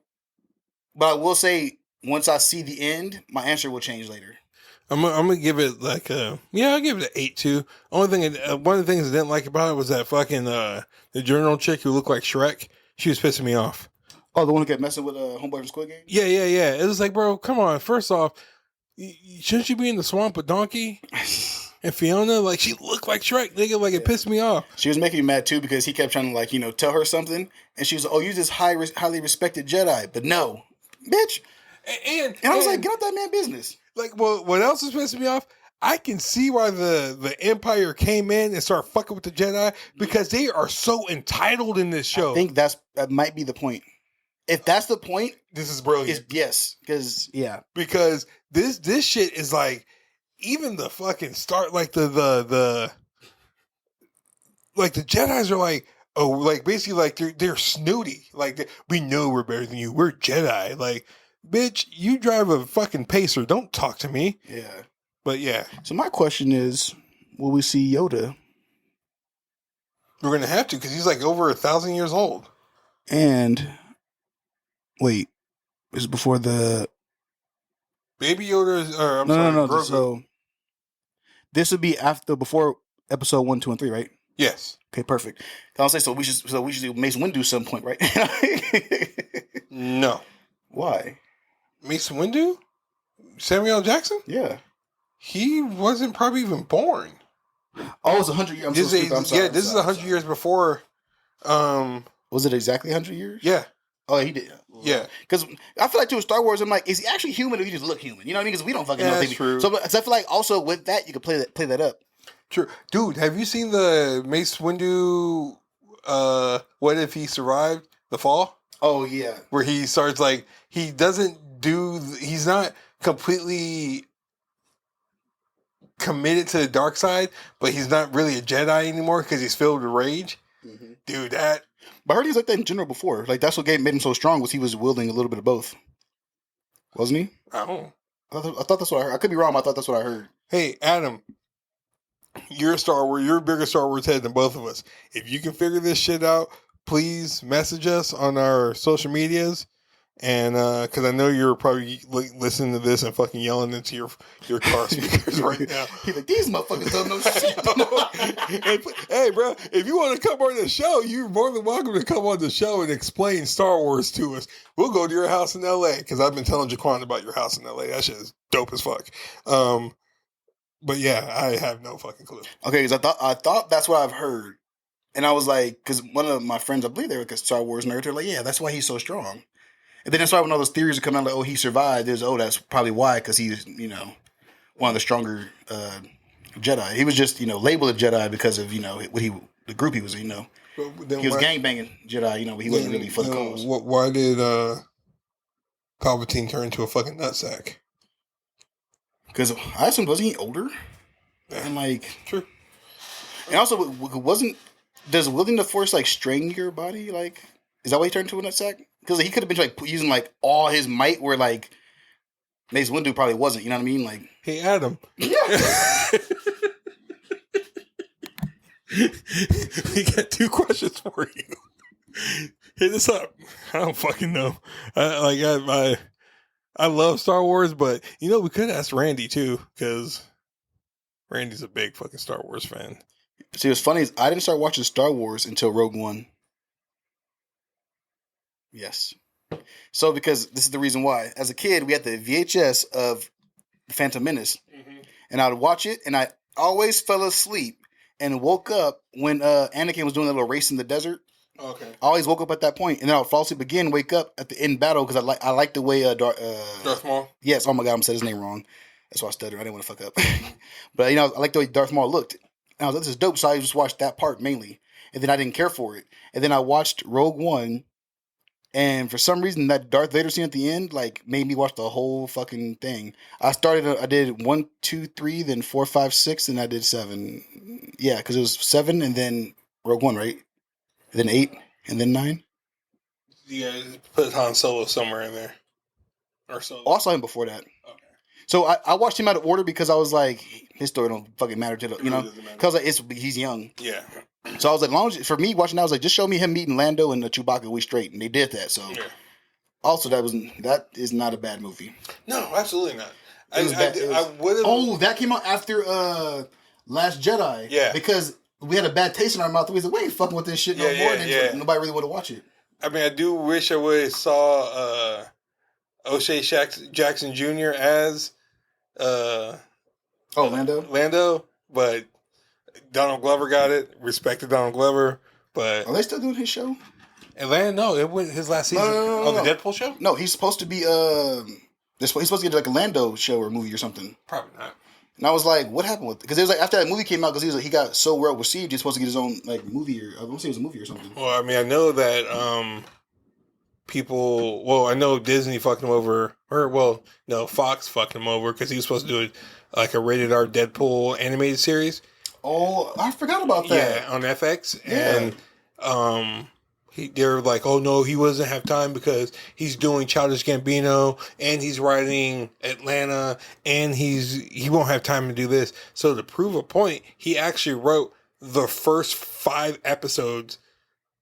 S2: But I will say, once I see the end, my answer will change later.
S1: I'm gonna give it like I'll give it an 8 too. Only thing, one of the things I didn't like about it was that fucking the journal chick who looked like Shrek. She was pissing me off.
S2: Oh, the one who kept messing with Homeboy from Squid Game?
S1: Yeah. It was like, bro, come on. First off, shouldn't you be in the swamp with Donkey and Fiona? Like, she looked like Shrek, nigga. Like, it pissed me off.
S2: She was making me mad too because he kept trying to tell her something, and she was like, "Oh, you're this highly respected Jedi," but no, bitch. And I was like, get out that man business.
S1: Like, well, what else is pissing me off? I can see why the Empire came in and started fucking with the Jedi because they are so entitled in this show.
S2: I think that might be the point. If that's the point,
S1: this is brilliant.
S2: Yes, because
S1: this shit is like, even the fucking start, like the Jedis are like, oh, like basically like they're snooty. Like, we know we're better than you. We're Jedi. Like, bitch, you drive a fucking Pacer. Don't talk to me.
S2: Yeah.
S1: But yeah.
S2: So my question is, will we see Yoda?
S1: We're gonna have to, because he's like over 1,000 years old.
S2: And wait, is it before the
S1: Baby Yoda? Or
S2: no.
S1: Grogu.
S2: So this would be before episode 1, 2, and 3, right?
S1: Yes.
S2: Okay, perfect. I'll say so. We should do Mace Windu some point, right?
S1: No.
S2: Why?
S1: Mace Windu? Samuel L. Jackson?
S2: Yeah.
S1: He wasn't probably even born.
S2: Oh, it's 100 years.
S1: This is 100 years before.
S2: Was it exactly 100 years?
S1: Yeah.
S2: Oh, he did.
S1: Yeah.
S2: Because I feel like too, Star Wars, I'm like, is he actually human or he just look human? You know what I mean? Because we don't fucking know.
S1: That's true.
S2: So I feel like also with that, you could play that up.
S1: True. Dude, have you seen the Mace Windu, What If He Survived the Fall?
S2: Oh, yeah.
S1: Where he starts like, he's not completely committed to the dark side, but he's not really a Jedi anymore because he's filled with rage. Mm-hmm. Dude, that...
S2: But I heard he was like that in general before. Like, that's what made him so strong, was he was wielding a little bit of both. Wasn't he?
S1: I don't know.
S2: I thought that's what I heard. I could be wrong, but I thought that's what I heard.
S1: Hey, Adam, you're a bigger Star Wars head than both of us. If you can figure this shit out, please message us on our social medias. And because I know you're probably listening to this and fucking yelling into your car speakers right now.
S2: He's like, these motherfuckers don't know shit.
S1: Hey, bro, if you want to come on the show, you're more than welcome to come on the show and explain Star Wars to us. We'll go to your house in L.A. because I've been telling Jaquan about your house in L.A. That shit is dope as fuck. But yeah, I have no fucking clue.
S2: Okay, because I thought that's what I've heard. And I was like, because one of my friends, I believe they were like a Star Wars nerd, they're like, yeah, that's why he's so strong. And then that's why when all those theories are coming out, like, oh, he survived, that's probably why, because he's, one of the stronger Jedi. He was just, labeled a Jedi because of, the group he was in, He was gangbanging Jedi, but he wasn't really for the cause.
S1: Why did Palpatine turn into a fucking nutsack?
S2: Because I assumed, wasn't he older? Yeah. And like...
S1: True.
S2: And also, does wielding the Force, like, strain your body? Like, is that why he turned into a nutsack? Because he could have been like using like all his might, where like Mace Windu probably wasn't. You know what I mean? Like,
S1: hey, Adam.
S2: Yeah.
S1: We got 2 questions for you. Hit us up. I don't fucking know. I love Star Wars, but we could ask Randy too, because Randy's a big fucking Star Wars fan.
S2: See, what's funny is I didn't start watching Star Wars until Rogue One. Yes. So, because this is the reason why. As a kid, we had the VHS of Phantom Menace, and I would watch it, and I always fell asleep and woke up when Anakin was doing that little race in the desert.
S1: Okay.
S2: I always woke up at that point, and then I would fall asleep again, wake up at the end battle because I like the way
S1: Darth Maul.
S2: Yes. Oh my God, I said his name wrong. That's why I stuttered. I didn't want to fuck up. But I like the way Darth Maul looked. And I was like, this is dope. So I just watched that part mainly, and then I didn't care for it. And then I watched Rogue One, and for some reason that Darth Vader scene at the end made me watch the whole fucking thing. I did 1, 2, 3, then 4, 5, 6, and I did 7. Yeah, because it was 7 and then Rogue One, right? And then 8 and then 9.
S1: Yeah, put Han Solo somewhere in there. Or Solo.
S2: Oh, I saw him before that.
S1: Okay.
S2: So I watched him out of order because I was like, his story don't fucking matter to the, because I was like, he's young.
S1: Yeah.
S2: So I was like, for me watching, I was like, just show me him meeting Lando and the Chewbacca, we straight, and they did that. So, also that is not a bad movie.
S1: No, absolutely not. I
S2: would have. Oh, that came out after Last Jedi.
S1: Yeah,
S2: because we had a bad taste in our mouth. We said, we ain't fucking with this shit no more. And nobody really would have watched it.
S1: I mean, I do wish I would have saw O'Shea Jackson Jr. as Lando, but Donald Glover got it. Respected Donald Glover, but
S2: are they still doing his show?
S1: Atlanta, no, it went his last season.
S2: No.
S1: The Deadpool show?
S2: No, he's supposed to be he's supposed to get like a Lando show or movie or something.
S1: Probably not.
S2: And I was like, what happened with it? Because it was like after that movie came out, because he got so well received, he's supposed to get his own movie, or I want to say it was a movie or something.
S1: Well, I mean, I know that people. Well, I know Disney fucked him over, Fox fucked him over because he was supposed to do a rated R Deadpool animated series.
S2: Oh, I forgot about that.
S1: Yeah, on FX, and they're like, oh no, he doesn't have time because he's doing Childish Gambino and he's writing Atlanta and he won't have time to do this. So to prove a point, he actually wrote the first 5 episodes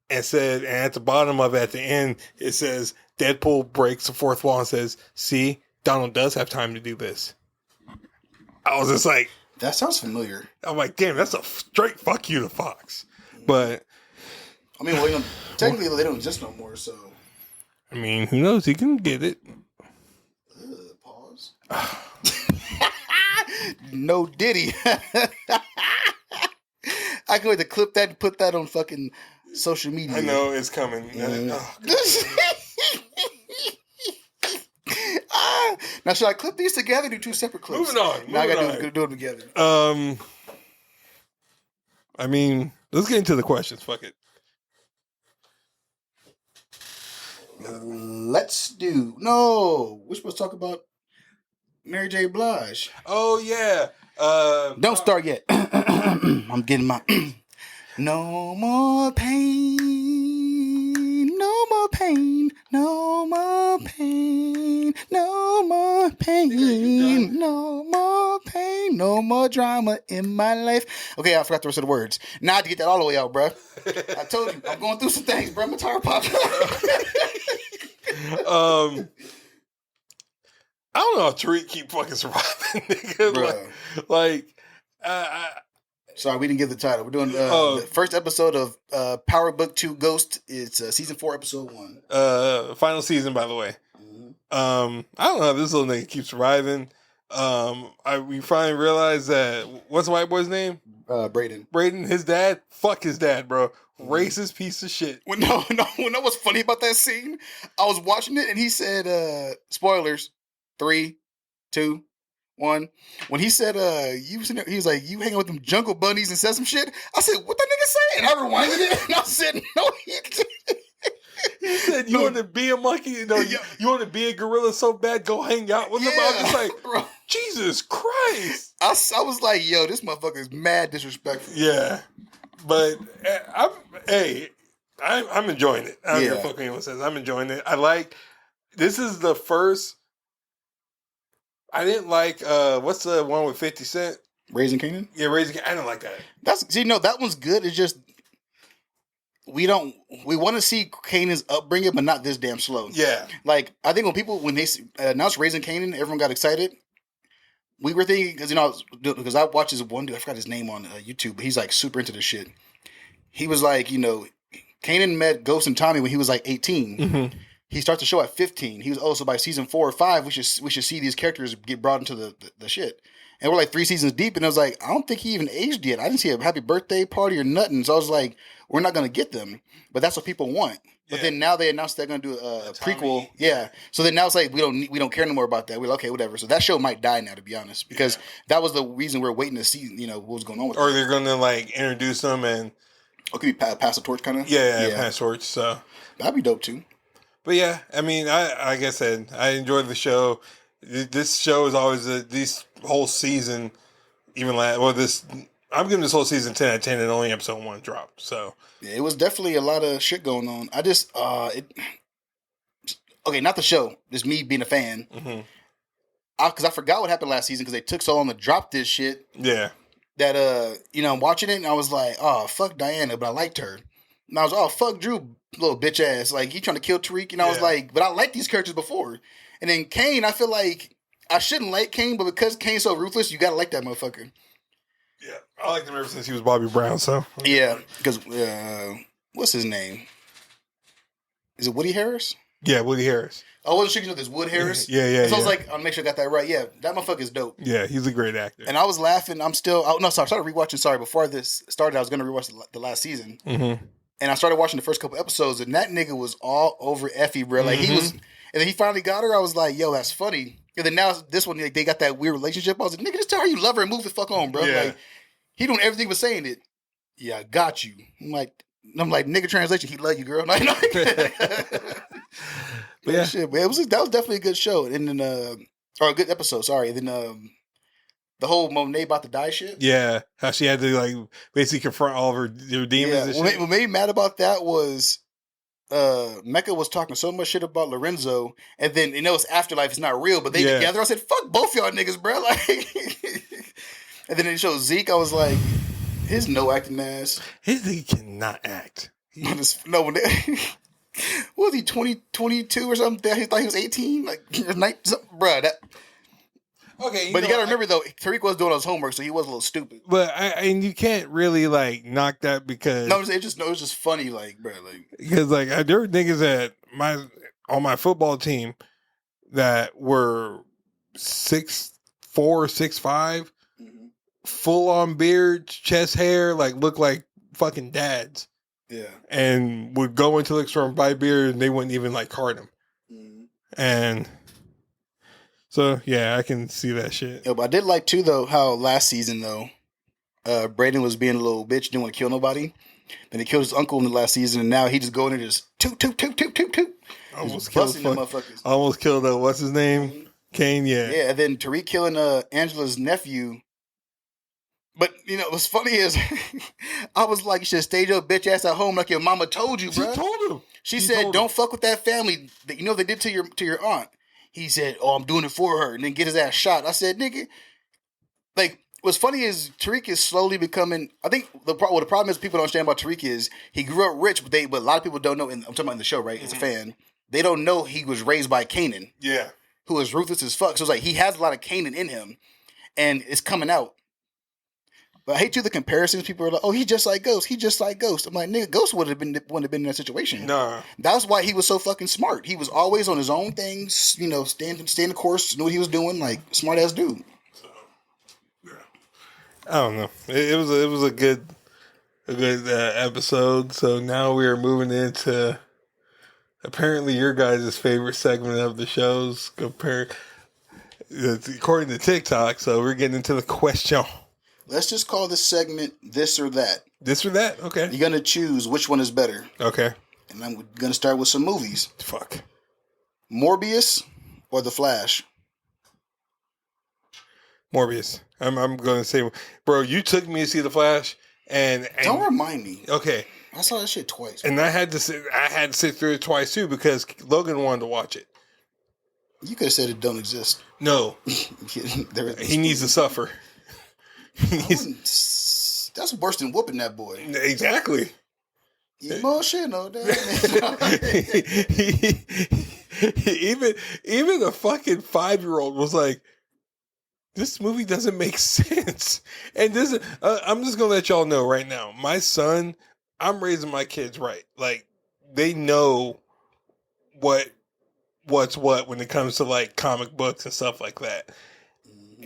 S1: and said, and at the bottom of it, at the end, it says Deadpool breaks the 4th wall and says, see, Donald does have time to do this. I was just like,
S2: that sounds familiar.
S1: I'm like, damn, that's a straight fuck you to Fox. But
S2: I mean, well, technically they don't exist no more, so.
S1: I mean, who knows? He can get it.
S2: Pause. No Diddy. I can wait to clip that and put that on fucking social media.
S1: I know it's coming.
S2: Now, should I clip these together or do 2 separate clips?
S1: Moving on.
S2: Now I gotta do them together.
S1: I mean, let's get into the questions. Fuck it.
S2: Let's do. No, we're supposed to talk about Mary J. Blige.
S1: Oh yeah.
S2: Don't start yet. I'm getting my. No more pain. No more pain. No more pain. No more pain. No more pain. No more drama in my life. Okay, I forgot the rest of the words. Now I have to get that all the way out, bro. I told you, I'm going through some things, bro. My tire popped.
S1: I don't know how Tariq keep fucking surviving, nigga.
S2: Sorry, we didn't give the title. We're doing the first episode of Power Book 2 Ghost. It's season 4, episode 1.
S1: Final season, by the way. Mm-hmm. I don't know how this little nigga keeps surviving. We finally realized that, what's the white boy's name?
S2: Braden.
S1: Braden, his dad? Fuck his dad, bro. Racist piece of shit.
S2: Well, no. What's funny about that scene? I was watching it and he said, spoilers, 3, 2, 1. When he said, he was like, you hanging with them jungle bunnies and said some shit. I said, what that nigga say? And I rewinded it and I said, no, he didn't.
S1: He said, you want to be a monkey? You want to be a gorilla so bad, go hang out with them? I was just like, bro. Jesus Christ.
S2: I was like, yo, this motherfucker is mad disrespectful.
S1: Yeah. But I'm enjoying it. I don't give a fuck what anyone says. I'm enjoying it. This is the first. I didn't like, what's the one with 50 Cent?
S2: Raising Kanan?
S1: Yeah, Raising. I don't like that.
S2: That one's good. It's just we want to see Kanan's upbringing, but not this damn slow.
S1: Yeah.
S2: Like, I think when they announced Raising Kanan, everyone got excited. We were thinking, because I watched this one dude, I forgot his name on YouTube, but he's like super into this shit. He was like, Kanan met Ghost and Tommy when he was like 18.
S1: Mm-hmm.
S2: He starts the show at 15. He was also by season 4 or 5, we should see these characters get brought into the shit. And we're like 3 seasons deep, and I was like, I don't think he even aged yet. I didn't see a happy birthday party or nothing. So I was like, we're not gonna get them, but that's what people want. But then now they announced they're gonna do a prequel. Yeah. So then now it's like we don't care no more about that. We're like, okay, whatever. So that show might die now, to be honest, because that was the reason we were waiting to see, what was going on with
S1: Or they're gonna like introduce them and
S2: could be pass the torch kind of.
S1: Yeah, pass torch. So
S2: that'd be dope too.
S1: But yeah, I mean, like I said, I enjoyed the show. This show is always this whole season, I'm giving this whole season 10 out of 10, and only episode 1 dropped. So
S2: yeah, it was definitely a lot of shit going on. I just not the show, just me being a fan.
S1: Mm-hmm.
S2: Because I forgot what happened last season because they took so long to drop this shit.
S1: Yeah.
S2: That I'm watching it and I was like, oh fuck Diana, but I liked her. And I was, oh fuck Drew, little bitch ass, like he trying to kill Tariq, and I was like, but I liked these characters before. And then Kane, I feel like I shouldn't like Kane, but because Kane's so ruthless, you gotta like that motherfucker.
S1: Yeah, I liked him ever since he was Bobby Brown. So
S2: yeah, because what's his name? Is it Woody Harris?
S1: Yeah, Woody Harris.
S2: I wasn't sure this Wood Harris.
S1: Yeah.
S2: So I was like, I'll make sure I got that right. Yeah, that motherfucker's dope.
S1: Yeah, he's a great actor.
S2: And I was laughing. I started rewatching. Sorry, before this started, I was gonna rewatch the last season.
S1: Mm-hmm.
S2: And I started watching the first couple episodes, and that nigga was all over Effie, bro. Like he was, and then he finally got her. I was like, yo, that's funny. And then now this one, they got that weird relationship. I was like, nigga, just tell her you love her and move the fuck on, bro.
S1: Yeah.
S2: Like he doing everything but saying it. Yeah, I got you. I'm like, nigga, translation, he love you, girl. Like, but yeah, shit, but that was definitely a good show, and then or a good episode. Sorry, and then the whole Monet about to die shit.
S1: Yeah, how she had to like basically confront all of her demons.
S2: Yeah,
S1: and
S2: what
S1: shit.
S2: made me mad about that was Mecca was talking so much shit about Lorenzo, and then it's afterlife, it's not real, but they together. I said, "Fuck both y'all niggas, bro." Like, and then they showed Zeke. I was like, his no acting ass.
S1: His nigga cannot act.
S2: No, what was he 22 or something? He thought he was 18, like bro. That.
S1: Okay,
S2: but you gotta remember though, Tariq was doing his homework, so he was a little stupid.
S1: But and you can't really like knock that because
S2: it was just funny, like bro, like
S1: because like there were niggas on my football team that were 6'4", 6'5", full on beard, chest hair, like look like fucking dads.
S2: Yeah,
S1: and would go into the store and buy beer, and they wouldn't even like card them. And so, yeah, I can see that shit.
S2: Yeah, but I did like too though how last season though, Braden was being a little bitch, didn't want to kill nobody. Then he killed his uncle in the last season, and now he just going in and just toot.
S1: Almost
S2: busting them motherfuckers.
S1: Almost killed what's his name? Kane. Yeah.
S2: Yeah, and then Tariq killing Angela's nephew. But what's funny is I was like, you should stay your bitch ass at home like your mama told you, bro.
S1: She told him.
S2: She said, don't fuck with that family. That they did to your aunt. He said, oh, I'm doing it for her, and then get his ass shot. I said, nigga, like, what's funny is Tariq is slowly becoming. I think the problem is people don't understand about Tariq is he grew up rich, but a lot of people don't know. And I'm talking about in the show, right? As a fan, they don't know he was raised by Kanan, who was ruthless as fuck. So it's like he has a lot of Kanan in him, and it's coming out. But I hate the comparisons. People are like, "Oh, he's just like Ghost. He's just like Ghost." I'm like, "Nigga, Ghost wouldn't have been in that situation."
S1: Nah.
S2: That's why he was so fucking smart. He was always on his own things. Stay in the course, knew what he was doing. Like smart ass dude.
S1: So, yeah. I don't know. It was a good episode. So now we are moving into apparently your guys' favorite segment of the shows. According to TikTok. So we're getting into the question.
S2: Let's just call this segment This or That.
S1: This or That? Okay.
S2: You're going to choose which one is better.
S1: Okay.
S2: And I'm going to start with some movies.
S1: Fuck.
S2: Morbius or The Flash?
S1: Morbius. I'm going to say, bro, you took me to see The Flash. And
S2: don't remind me.
S1: Okay.
S2: I saw that shit twice.
S1: And I had to sit through it twice too because Logan wanted to watch it.
S2: You could have said it don't exist.
S1: No. He needs to suffer.
S2: That's worse than whooping that boy.
S1: Exactly.
S2: Emotional, damn.
S1: Even a fucking 5-year-old was like, this movie doesn't make sense. And this, I'm just gonna let y'all know right now. My son, I'm raising my kids right. Like they know what's what when it comes to like comic books and stuff like that.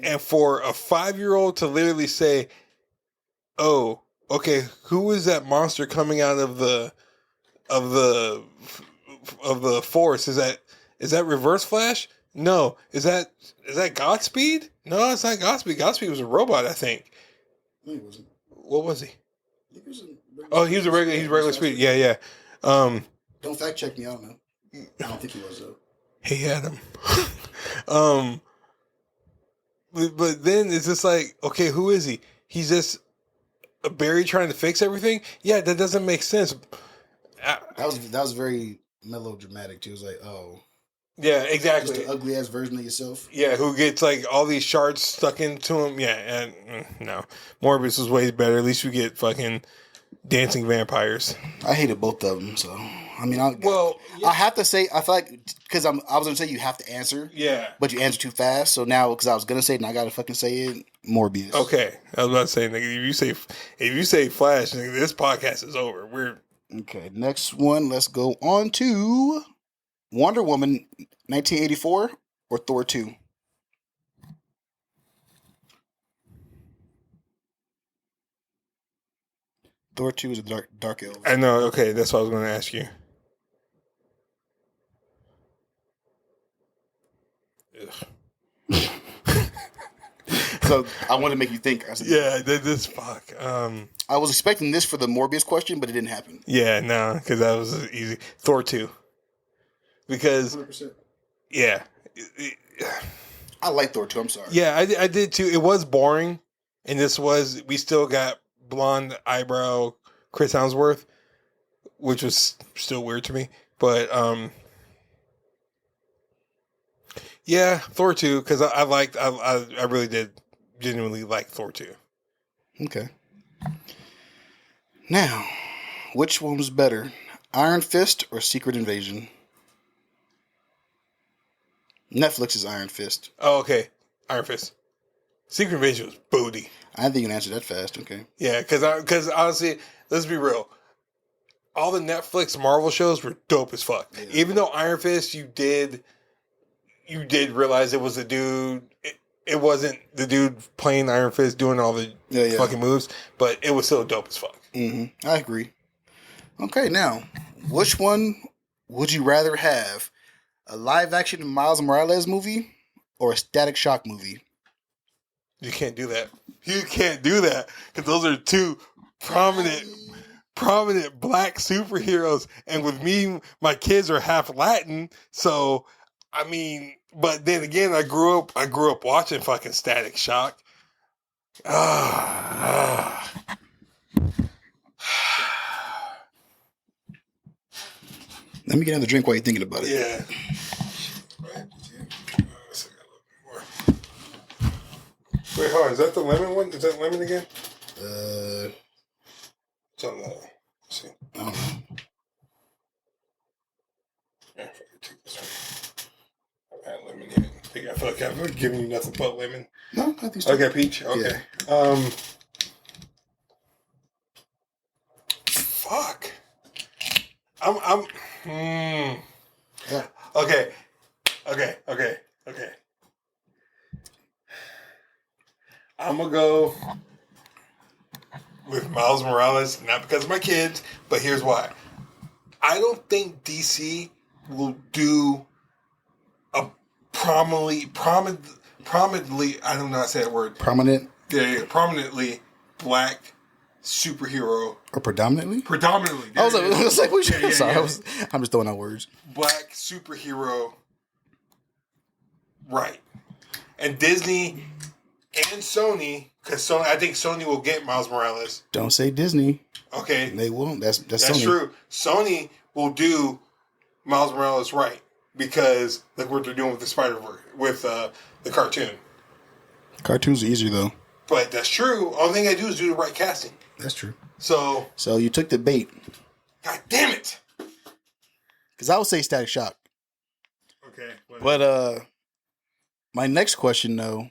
S1: And for a 5-year-old to literally say, "Oh, okay, who is that monster coming out of the forest? Is that Reverse Flash? No. Is that Godspeed? No, it's not Godspeed. Godspeed was a robot, I think.
S2: No, he wasn't.
S1: What was he?
S2: He was
S1: He was a regular. He's regular speed. Yeah.
S2: Don't fact check me. I don't know. I don't think he was though.
S1: He had him. But then it's just like, okay, who is he? He's just a Barry trying to fix everything. Yeah, that doesn't make sense.
S2: That was very melodramatic too. It was like, oh,
S1: yeah, exactly.
S2: Just an ugly ass version of yourself.
S1: Yeah, who gets like all these shards stuck into him. Yeah, and no, Morbius was way better. At least you get fucking dancing vampires.
S2: I hated both of them. So I mean, I have to say, I feel like because I was gonna say you have to answer.
S1: Yeah,
S2: but you answer too fast. So now because I was gonna say it and I gotta fucking say it. Morbius.
S1: Okay, I was about to say, nigga, if you say Flash, nigga, this podcast is over.
S2: Okay. Next one. Let's go on to Wonder Woman 1984 or Thor 2. Thor 2 is a dark elf.
S1: I know. Okay, that's what I was going to ask you.
S2: So I wanted to make you think. I said,
S1: yeah, this fuck.
S2: I was expecting this for the Morbius question, but it didn't happen.
S1: Yeah, no, because that was easy. Thor 2. Because, 100%. Yeah.
S2: I like Thor 2, I'm sorry.
S1: Yeah, I did too. It was boring, and we still got blonde eyebrow Chris Hemsworth, which was still weird to me. But, yeah, Thor 2, because I really did genuinely like Thor 2.
S2: Okay. Now, which one was better, Iron Fist or Secret Invasion? Netflix is Iron Fist.
S1: Oh, okay. Iron Fist. Secret Invasion was booty.
S2: I didn't think you can answer that fast. Okay.
S1: Yeah, because honestly, let's be real. All the Netflix Marvel shows were dope as fuck. Yeah. Even though Iron Fist, you did realize it was a dude. It wasn't the dude playing Iron Fist doing all the fucking moves, but it was still dope as fuck.
S2: Mm-hmm. I agree. Okay, now, which one would you rather have? A live-action Miles Morales movie or a Static Shock movie?
S1: You can't do that. You can't do that because those are two prominent black superheroes. And with me, my kids are half Latin, so I mean. But then again, I grew up watching fucking Static Shock.
S2: Let me get another drink while you're thinking about it.
S1: Yeah. Wait, hold on. Is that the lemon one? Is that lemon again? It's on the. Let's see.
S2: I don't know.
S1: Yeah, if I could take this one. I've had lemon yet. I feel like I've given you nothing but lemon.
S2: No, I think so.
S1: Okay, peach. Okay.
S2: Yeah.
S1: Fuck. I'm.
S2: Yeah.
S1: Okay. I'm gonna go with Miles Morales, not because of my kids, but here's why. I don't think DC will do a prominently, I don't know how to say that word.
S2: Prominent?
S1: Yeah, prominently black superhero.
S2: Or predominantly?
S1: Predominantly.
S2: I was like, what you sorry,
S1: yeah.
S2: I'm just throwing out words.
S1: Black superhero. Right. And Disney and Sony, because I think Sony will get Miles Morales.
S2: Don't say Disney.
S1: Okay.
S2: They won't. That's Sony.
S1: True. Sony will do Miles Morales right. Because look what they're doing with the Spider-Verse, with the cartoon.
S2: Cartoons are easier, though.
S1: But that's true. Only thing I do is do the right casting.
S2: That's true.
S1: So
S2: you took the bait.
S1: God damn it.
S2: Because I would say Static Shock.
S1: Okay.
S2: But my next question though,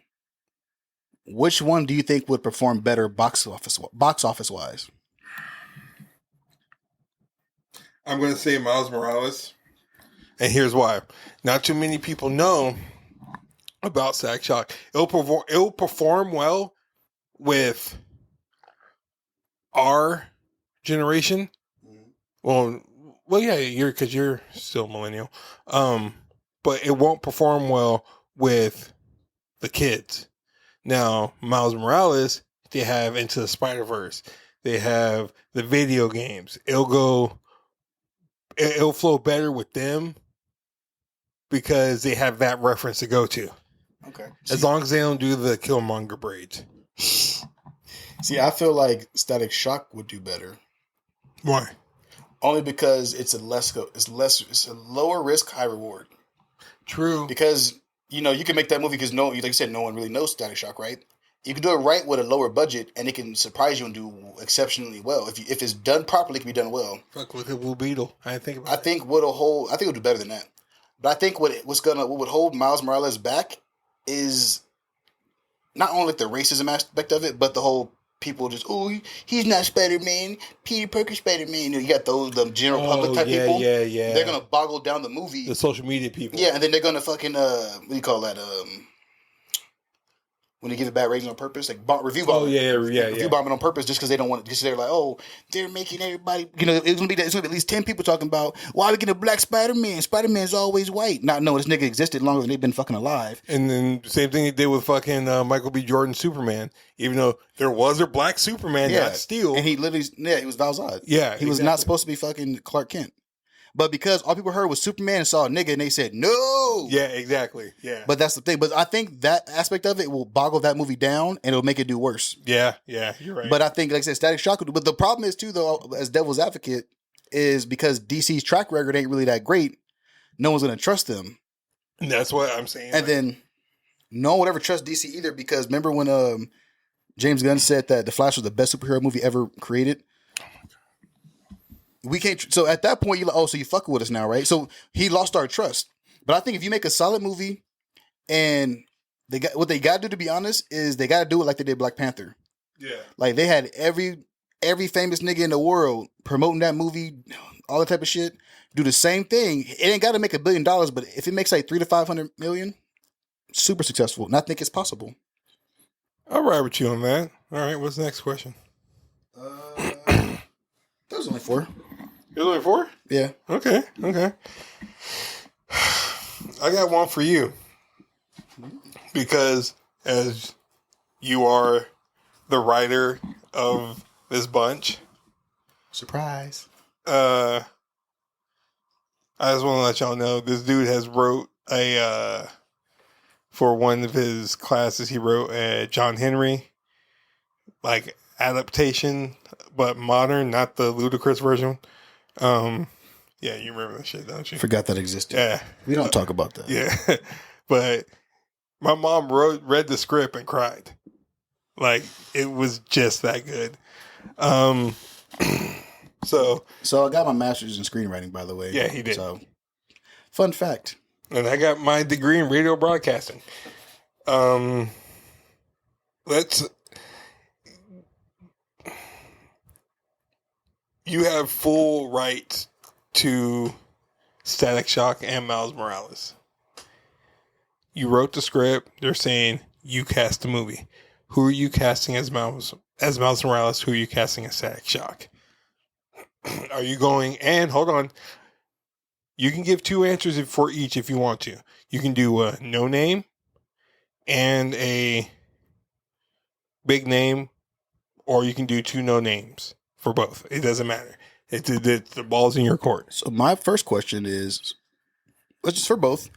S2: which one do you think would perform better box office wise?
S1: I'm going to say Miles Morales. And here's why. Not too many people know about Static Shock. It'll perform well with our generation. Well, yeah, because you're still millennial. But it won't perform well with the kids. Now, Miles Morales, they have Into the Spider-Verse. They have the video games. It'll flow better with them because they have that reference to go to.
S2: Okay.
S1: As long as they don't do the Killmonger braids.
S2: See, I feel like Static Shock would do better.
S1: Why?
S2: Only because it's a lower risk, high reward.
S1: True.
S2: Because you can make that movie because like you said, no one really knows Static Shock, right? You can do it right with a lower budget, and it can surprise you and do exceptionally well. If it's done properly, it can be done well.
S1: Fuck, look at Blue Beetle. I didn't think about.
S2: I think it'll do better than that. But I think what would hold Miles Morales back is not only the racism aspect of it, but the whole people just, he's not Spider-Man, Peter Parker Spider-Man. You got the general public type people.
S1: Yeah.
S2: They're gonna boggle down the movie.
S1: The social media people.
S2: Yeah, and then they're gonna fucking what do you call that? When they give it bad ratings on purpose, like review bombing. Review bombing on purpose just because they don't want it. Because they're like, they're making everybody. It's gonna be at least 10 people talking about why we get a black Spider-Man. Spider-Man's always white. Not knowing this nigga existed longer than they've been fucking alive.
S1: And then same thing they did with fucking Michael B. Jordan Superman. Even though there was a black Superman, not Steel,
S2: and he literally, he was Val Zod.
S1: Yeah,
S2: he was not supposed to be fucking Clark Kent. But because all people heard was Superman and saw a nigga and they said, no.
S1: Yeah, exactly. Yeah.
S2: But that's the thing. But I think that aspect of it will boggle that movie down and it'll make it do worse.
S1: Yeah, you're right.
S2: But I think, like I said, Static Shock. But the problem is, too, though, as devil's advocate, is because DC's track record ain't really that great, no one's going to trust them.
S1: And that's what I'm saying.
S2: And then no one would ever trust DC either because remember when James Gunn said that The Flash was the best superhero movie ever created? We can't. So at that point, you're like, so you fucking with us now, right? So he lost our trust. But I think if you make a solid movie, and what they got to do, to be honest, is they got to do it like they did Black Panther.
S1: Yeah.
S2: Like they had every famous nigga in the world promoting that movie, all that type of shit. Do the same thing. It ain't got to make $1 billion, but if it makes like $300 to $500 million, super successful. And I think it's possible.
S1: I'll ride with you on that. All right. What's the next question?
S2: That was only 4.
S1: It was only 4?
S2: Yeah.
S1: Okay. I got one for you. Because as you are the writer of this bunch.
S2: Surprise.
S1: I just want to let y'all know this dude has wrote for one of his classes, he wrote a John Henry like adaptation, but modern, not the ludicrous version. Yeah, you remember that shit, don't you?
S2: Forgot that existed.
S1: Yeah.
S2: We don't talk about that.
S1: Yeah. But my mom read the script and cried. Like, it was just that good. So
S2: I got my master's in screenwriting, by the way.
S1: Yeah, he did.
S2: So, fun fact.
S1: And I got my degree in radio broadcasting. You have full rights to Static Shock and Miles Morales. You wrote the script. They're saying you cast the movie. Who are you casting as Miles Morales? Who are you casting as Static Shock? Are you going, and hold on, you can give 2 answers for each if you want to. You can do a no name and a big name, or you can do 2 no names for both. It doesn't matter. The ball's in your court.
S2: So my first question is, let's just for both,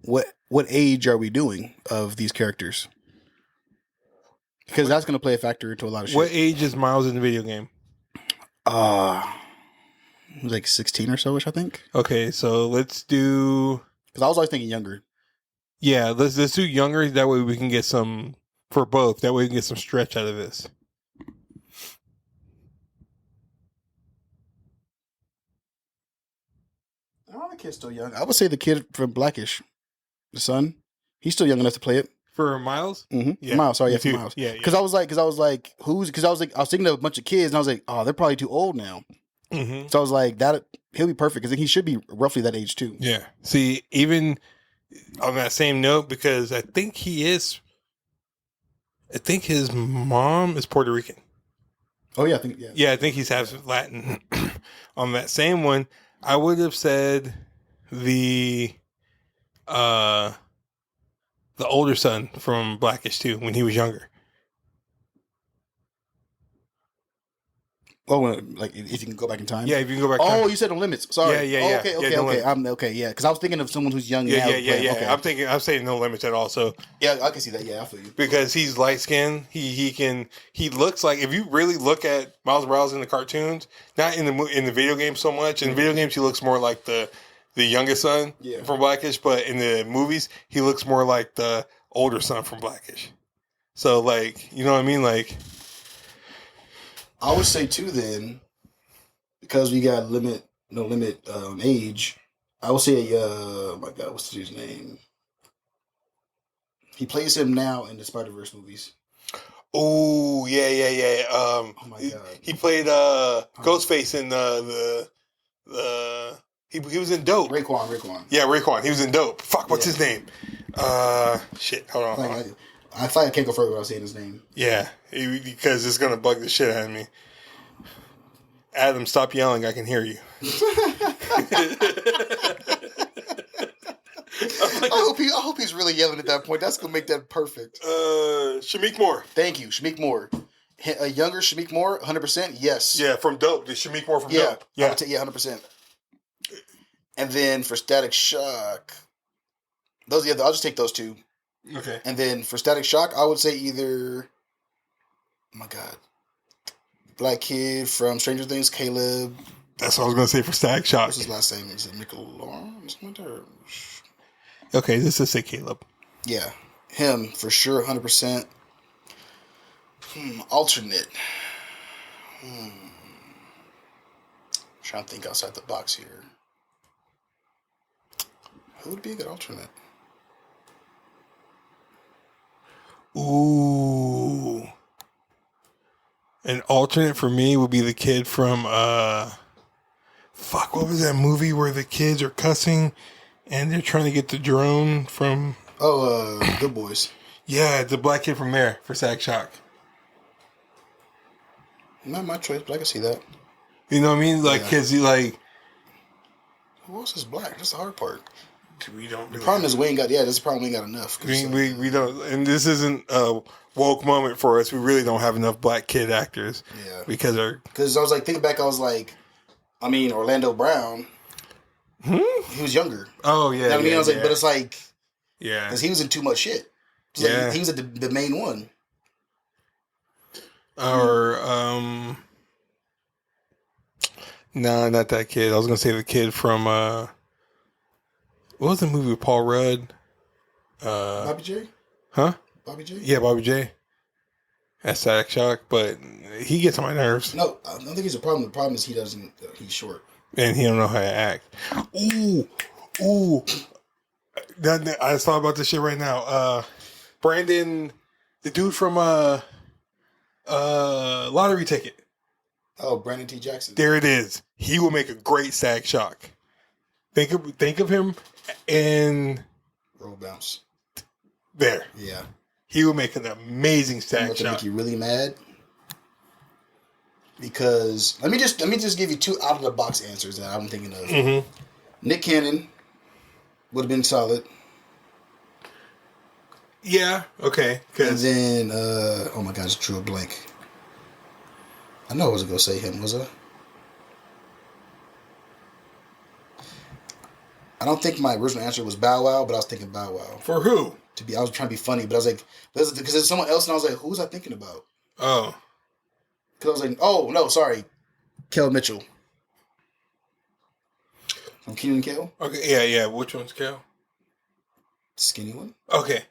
S2: what age are we doing of these characters? Because that's going to play a factor into a lot of shit.
S1: What age is Miles in the video game?
S2: Like 16 or so-ish, I think.
S1: Okay, so let's do...
S2: Because I was always thinking younger.
S1: Yeah, let's do younger. That way we can get some for both. That way we can get some stretch out of this.
S2: Oh, the kid's still young. I would say the kid from Blackish, the son, he's still young enough to play it.
S1: For Miles?
S2: Mm-hmm.
S1: Yeah.
S2: Miles, sorry,
S1: Me
S2: yeah, for
S1: too.
S2: Miles.
S1: Yeah.
S2: Because I was like, I was thinking of a bunch of kids, and I was like, oh, they're probably too old now.
S1: Mm-hmm.
S2: So I was like, that he'll be perfect because he should be roughly that age too.
S1: Yeah. See, even on that same note, because I think his mom is Puerto Rican.
S2: Oh yeah, I think yeah.
S1: Yeah, I think he's half Latin. On that same one, I would have said the older son from Blackish too when he was younger.
S2: Oh, like if you can go back in time.
S1: Yeah, if you can go back.
S2: Oh, you said No Limits. Sorry.
S1: Yeah.
S2: Oh, okay.
S1: No Limits.
S2: I'm okay. Yeah, because I was thinking of someone who's young now.
S1: Yeah.
S2: Okay.
S1: I'm saying No Limits at all. So
S2: Yeah, I can see that. Yeah, I feel you.
S1: because he's light skinned, he looks like, if you really look at Miles Morales in the cartoons, not in the video game so much. In the video games, he looks more like the youngest son from Blackish, but in the movies, he looks more like the older son from Blackish. So like, you know what I mean? Like,
S2: I would say too then, because we got No Limit age. I would say, oh my God, what's the dude's name? He plays him now in the Spider-Verse movies.
S1: oh yeah.
S2: Oh my God.
S1: He played Ghostface in the he was in Dope.
S2: Raekwon.
S1: Yeah, Raekwon. He was in Dope. Fuck, what's
S2: Yeah.
S1: his name? Shit. Hold on.
S2: I thought I can't go further without saying his name.
S1: Yeah, because it's gonna bug the shit out of me. Adam, stop yelling. I can hear you.
S2: I hope he's really yelling at that point. That's gonna make that perfect.
S1: Shameik Moore.
S2: Thank you, Shameik Moore. A younger Shameik Moore, 100%. Yes.
S1: Yeah, from Dope. The Shameik Moore from
S2: Yeah.
S1: Dope. Yeah.
S2: 100%. And then for Static Shock, I'll just take those two.
S1: Okay.
S2: And then for Static Shock, I would say either, oh my God, black kid from Stranger Things, Caleb.
S1: That's what I was gonna say for Static Shock.
S2: What's his last name? Is it Nickelodeon?
S1: Okay, this is say Caleb.
S2: Yeah, him for sure, 100%. Alternate. Trying to think outside the box here. Who would be a good alternate?
S1: Ooh. An alternate for me would be the kid from fuck, what was that movie where the kids are cussing and they're trying to get the drone from
S2: Good Boys.
S1: Yeah, the black kid from there for Static Shock.
S2: Not my choice, but I can see that.
S1: You know what I mean? Like, cause he like,
S2: who else is black? That's the hard part.
S1: we don't.
S2: The problem is we ain't got. Yeah, that's the problem. We ain't got enough.
S1: We don't, and this isn't a woke moment for us. We really don't have enough black kid actors.
S2: Yeah,
S1: because
S2: I was like thinking back. I was like, I mean, Orlando Brown. He was younger.
S1: Oh yeah.
S2: You know what I mean? I was like, but it's like,
S1: yeah,
S2: because he was in too much shit.
S1: Yeah,
S2: like, he was the main one.
S1: Or no, not that kid. I was gonna say the kid from what was the movie with Paul Rudd?
S2: Bobby J.
S1: Huh?
S2: Bobby J.
S1: Yeah, Bobby J. That's Static Shock, but he gets on my nerves.
S2: No, I don't think he's a problem. The problem is he doesn't. He's short,
S1: and he don't know how to act. Ooh. I just thought about this shit right now. Brandon, the dude from Lottery Ticket.
S2: Oh, Brandon T. Jackson.
S1: There it is. He will make a great Static Shock. Think of him in
S2: Roll Bounce.
S1: There.
S2: Yeah.
S1: He will make an amazing Static Shock.
S2: Make you really mad. Because let me just give you two out of the box answers that I'm thinking of.
S1: Mm-hmm.
S2: Nick Cannon would have been solid.
S1: Yeah. Okay.
S2: And then oh my God, it's drew a blank. I know I wasn't gonna say him, was I? I don't think my original answer was Bow Wow, but I was thinking Bow Wow.
S1: For who?
S2: I was trying to be funny, but I was like, because there's someone else, and I was like, who was I thinking about?
S1: Oh.
S2: Because I was like, oh no, sorry, Kel Mitchell from Kenan and Kel.
S1: Okay. Yeah. Which one's Kel?
S2: Skinny one.
S1: Okay.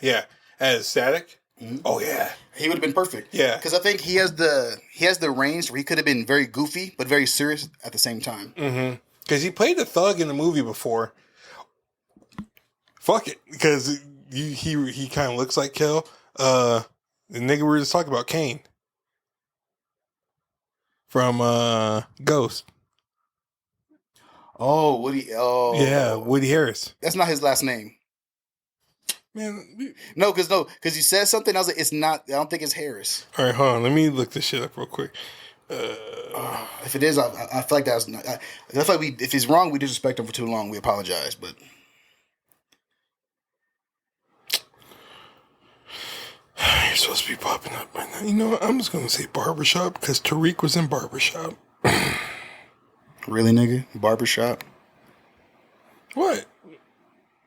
S1: Yeah. As Static. Oh yeah,
S2: He would have been perfect.
S1: Yeah.
S2: Because I think he has the range where he could have been very goofy but very serious at the same time.
S1: because he played a thug in the movie before. Fuck it, because he kind of looks like Kel. The nigga we were just talking about, Kane from Ghost.
S2: Oh, Woody. Oh,
S1: Yeah, Woody Harris.
S2: That's not his last name.
S1: Man,
S2: No, because you said something. I was like, it's not. I don't think it's Harris.
S1: all right, hold on. Let me look this shit up real quick.
S2: If it is, I feel like that's not. I feel like if he's wrong, we disrespect him for too long. We apologize, but
S1: You're supposed to be popping up right now. You know what? I'm just gonna say Barbershop because Tariq was in Barbershop.
S2: really, nigga, barbershop.
S1: What?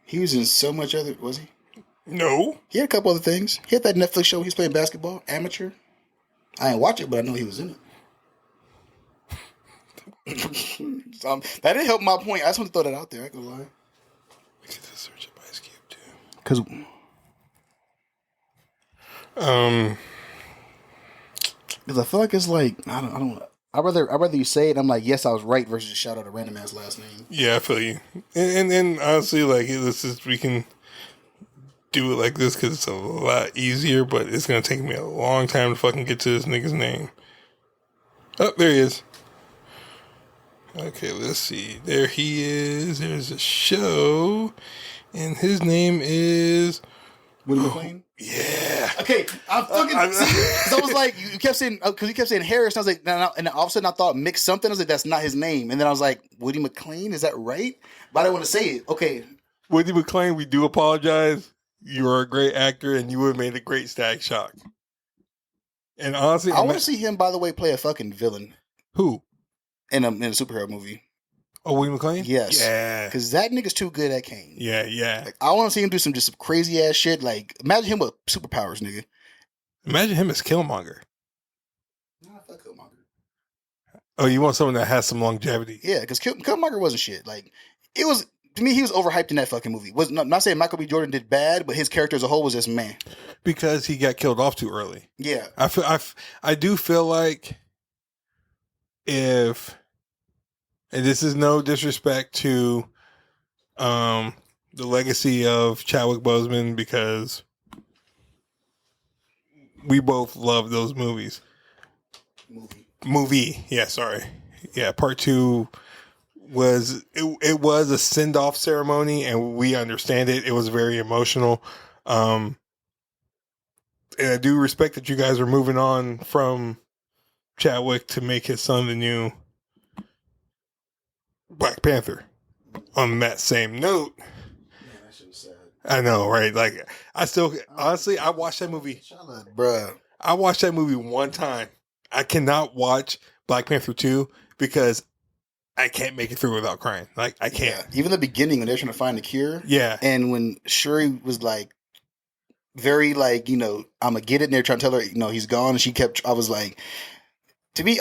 S2: He was in so much other. Was he?
S1: No.
S2: He had a couple other things. He had that Netflix show. He was playing basketball, amateur. I didn't watch it, but I know he was in it. That didn't help my point. I just want to throw that out there. I ain't gonna lie.
S1: We could just search up Ice Cube too.
S2: Because I feel like it's like I don't. I'd rather you say it. I'm like, yes, I was right, versus just shout out a random ass last name.
S1: Yeah, I feel you. And honestly, like we can do it like this because it's a lot easier, but it's gonna take me a long time to fucking get to this nigga's name. Oh, there he is. Okay, let's see. There he is. There's a show, and his name is
S2: Woody McClain.
S1: Yeah.
S2: Okay, I fucking. Because I was like, you kept saying Harris, and I was like, no, and all of a sudden I thought mix something. I was like, that's not his name, and then I was like, Woody McClain, is that right? But I didn't want to say it. Okay,
S1: Woody McClain, we do apologize. You are a great actor, and you would have made a great Stag Shock. And honestly,
S2: I want to see him, by the way, play a fucking villain
S1: who
S2: in a superhero movie.
S1: Oh, Woody McClain?
S2: Yes.
S1: Yeah.
S2: Because that nigga's too good at Kane.
S1: Yeah.
S2: Like, I want to see him do some crazy ass shit. Like, imagine him with superpowers, nigga.
S1: Imagine him as Killmonger.
S2: Nah, fuck Killmonger.
S1: Oh, you want someone that has some longevity?
S2: Yeah, because Killmonger wasn't shit. Like, it was, to me, he was overhyped in that fucking movie. Was not saying Michael B. Jordan did bad, but his character as a whole was just man.
S1: Because he got killed off too early.
S2: Yeah.
S1: I do feel like if, and this is no disrespect to the legacy of Chadwick Boseman, because we both love those movies. Movie. Yeah, sorry. Yeah, part 2 was it was a send-off ceremony, and we understand it. It was very emotional. And I do respect that you guys are moving on from Chadwick to make his son the new Black Panther. On that same note,
S2: that shit was sad.
S1: I know, right? Like, I still, honestly, I watched that movie.
S2: Bruh.
S1: I watched that movie one time. I cannot watch Black Panther 2 because I can't make it through without crying. Like, I can't.
S2: Yeah. Even the beginning when they're trying to find the cure.
S1: Yeah.
S2: And when Shuri was like, very like, I'm gonna get it, and they're trying to tell her, he's gone, and she kept, I was like, to me,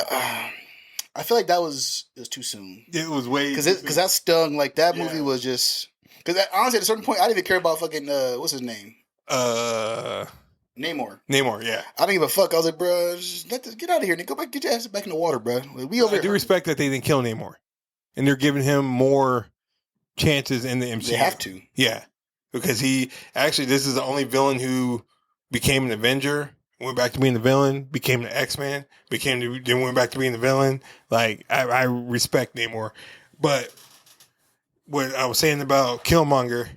S2: I feel like it was too soon.
S1: It was way
S2: because that stung. Like, that movie was just, because honestly at a certain point I didn't even care about fucking what's his name, Namor,
S1: yeah.
S2: I didn't give a fuck. I was like, bro, just get out of here and go back, get your ass back in the water, bro. Like, we over
S1: I do respect that they didn't kill Namor, and they're giving him more chances in the MCU.
S2: They have to.
S1: Yeah, because this is the only villain who became an Avenger, went back to being the villain, became an X-Man, then went back to being the villain. Like, I respect Namor. But what I was saying about Killmonger,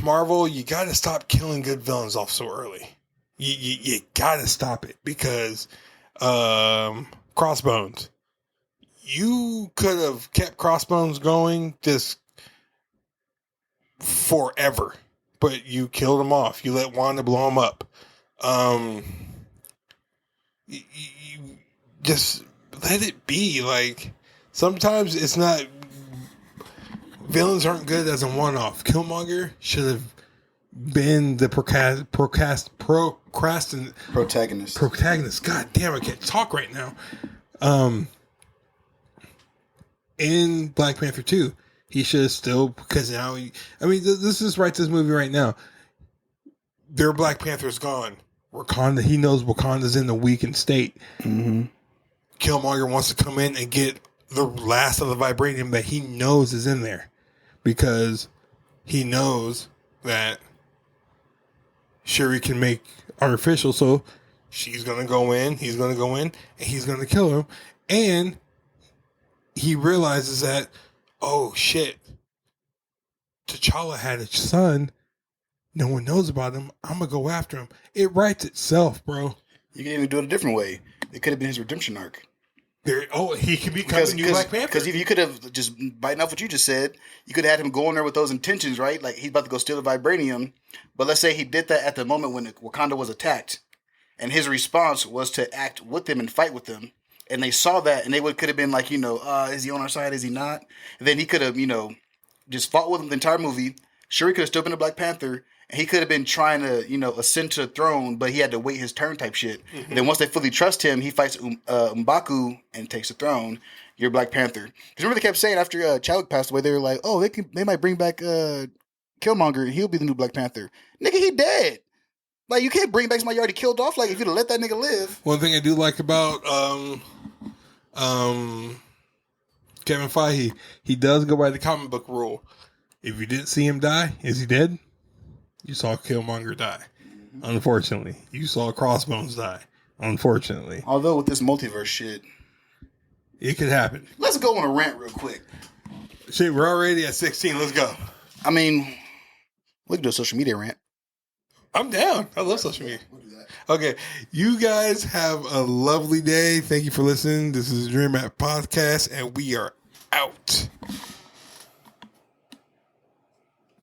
S1: Marvel, you got to stop killing good villains off so early. You got to stop it, because Crossbones, you could have kept Crossbones going just forever, but you killed him off. You let Wanda blow him up. You just let it be. Like, sometimes it's not. Villains aren't good as a one-off. Killmonger should have been the protagonist. God damn, I can't talk right now. In Black Panther 2, he should have still, because now this is right to this movie right now. their Black Panther's gone. Wakanda, he knows Wakanda's in the weakened state.
S2: Mm-hmm.
S1: Killmonger wants to come in and get the last of the vibranium that he knows is in there, because he knows that Shuri can make artificial, so she's gonna go in, he's gonna go in, and he's gonna kill him. And he realizes that, oh shit, T'Challa had a son. No one knows about him. I'm gonna go after him. It writes itself, bro.
S2: You can even do it a different way. It could have been his redemption arc.
S1: He could become a new Black Panther.
S2: Because if you could have just biting off what you just said, you could have had him go in there with those intentions, right? Like he's about to go steal the vibranium. But let's say he did that at the moment when Wakanda was attacked, and his response was to act with them and fight with them. And they saw that, and they could have been like, is he on our side? Is he not? And then he could have, just fought with them the entire movie. Shuri could have still been a Black Panther, and he could have been trying to, ascend to the throne, but he had to wait his turn type shit. Mm-hmm. And then once they fully trust him, he fights M'Baku and takes the throne. You're Black Panther. Because remember they kept saying after Chadwick passed away, they were like, oh, they might bring back Killmonger, and he'll be the new Black Panther. Nigga, he dead. Like, you can't bring back somebody you already killed off. Like, if you'd have let that nigga live.
S1: One thing I do like about Kevin Feige, he does go by the comic book rule. If you didn't see him die, is he dead? You saw Killmonger die. Unfortunately. You saw Crossbones die. Unfortunately.
S2: Although with this multiverse shit,
S1: it could happen.
S2: Let's go on a rant real quick.
S1: Shit, we're already at 16. Let's go.
S2: I mean, we can do a social media rant.
S1: I'm down. I love social media. We'll do that. Okay. You guys have a lovely day. Thank you for listening. This is Dream App Podcast, and we are out.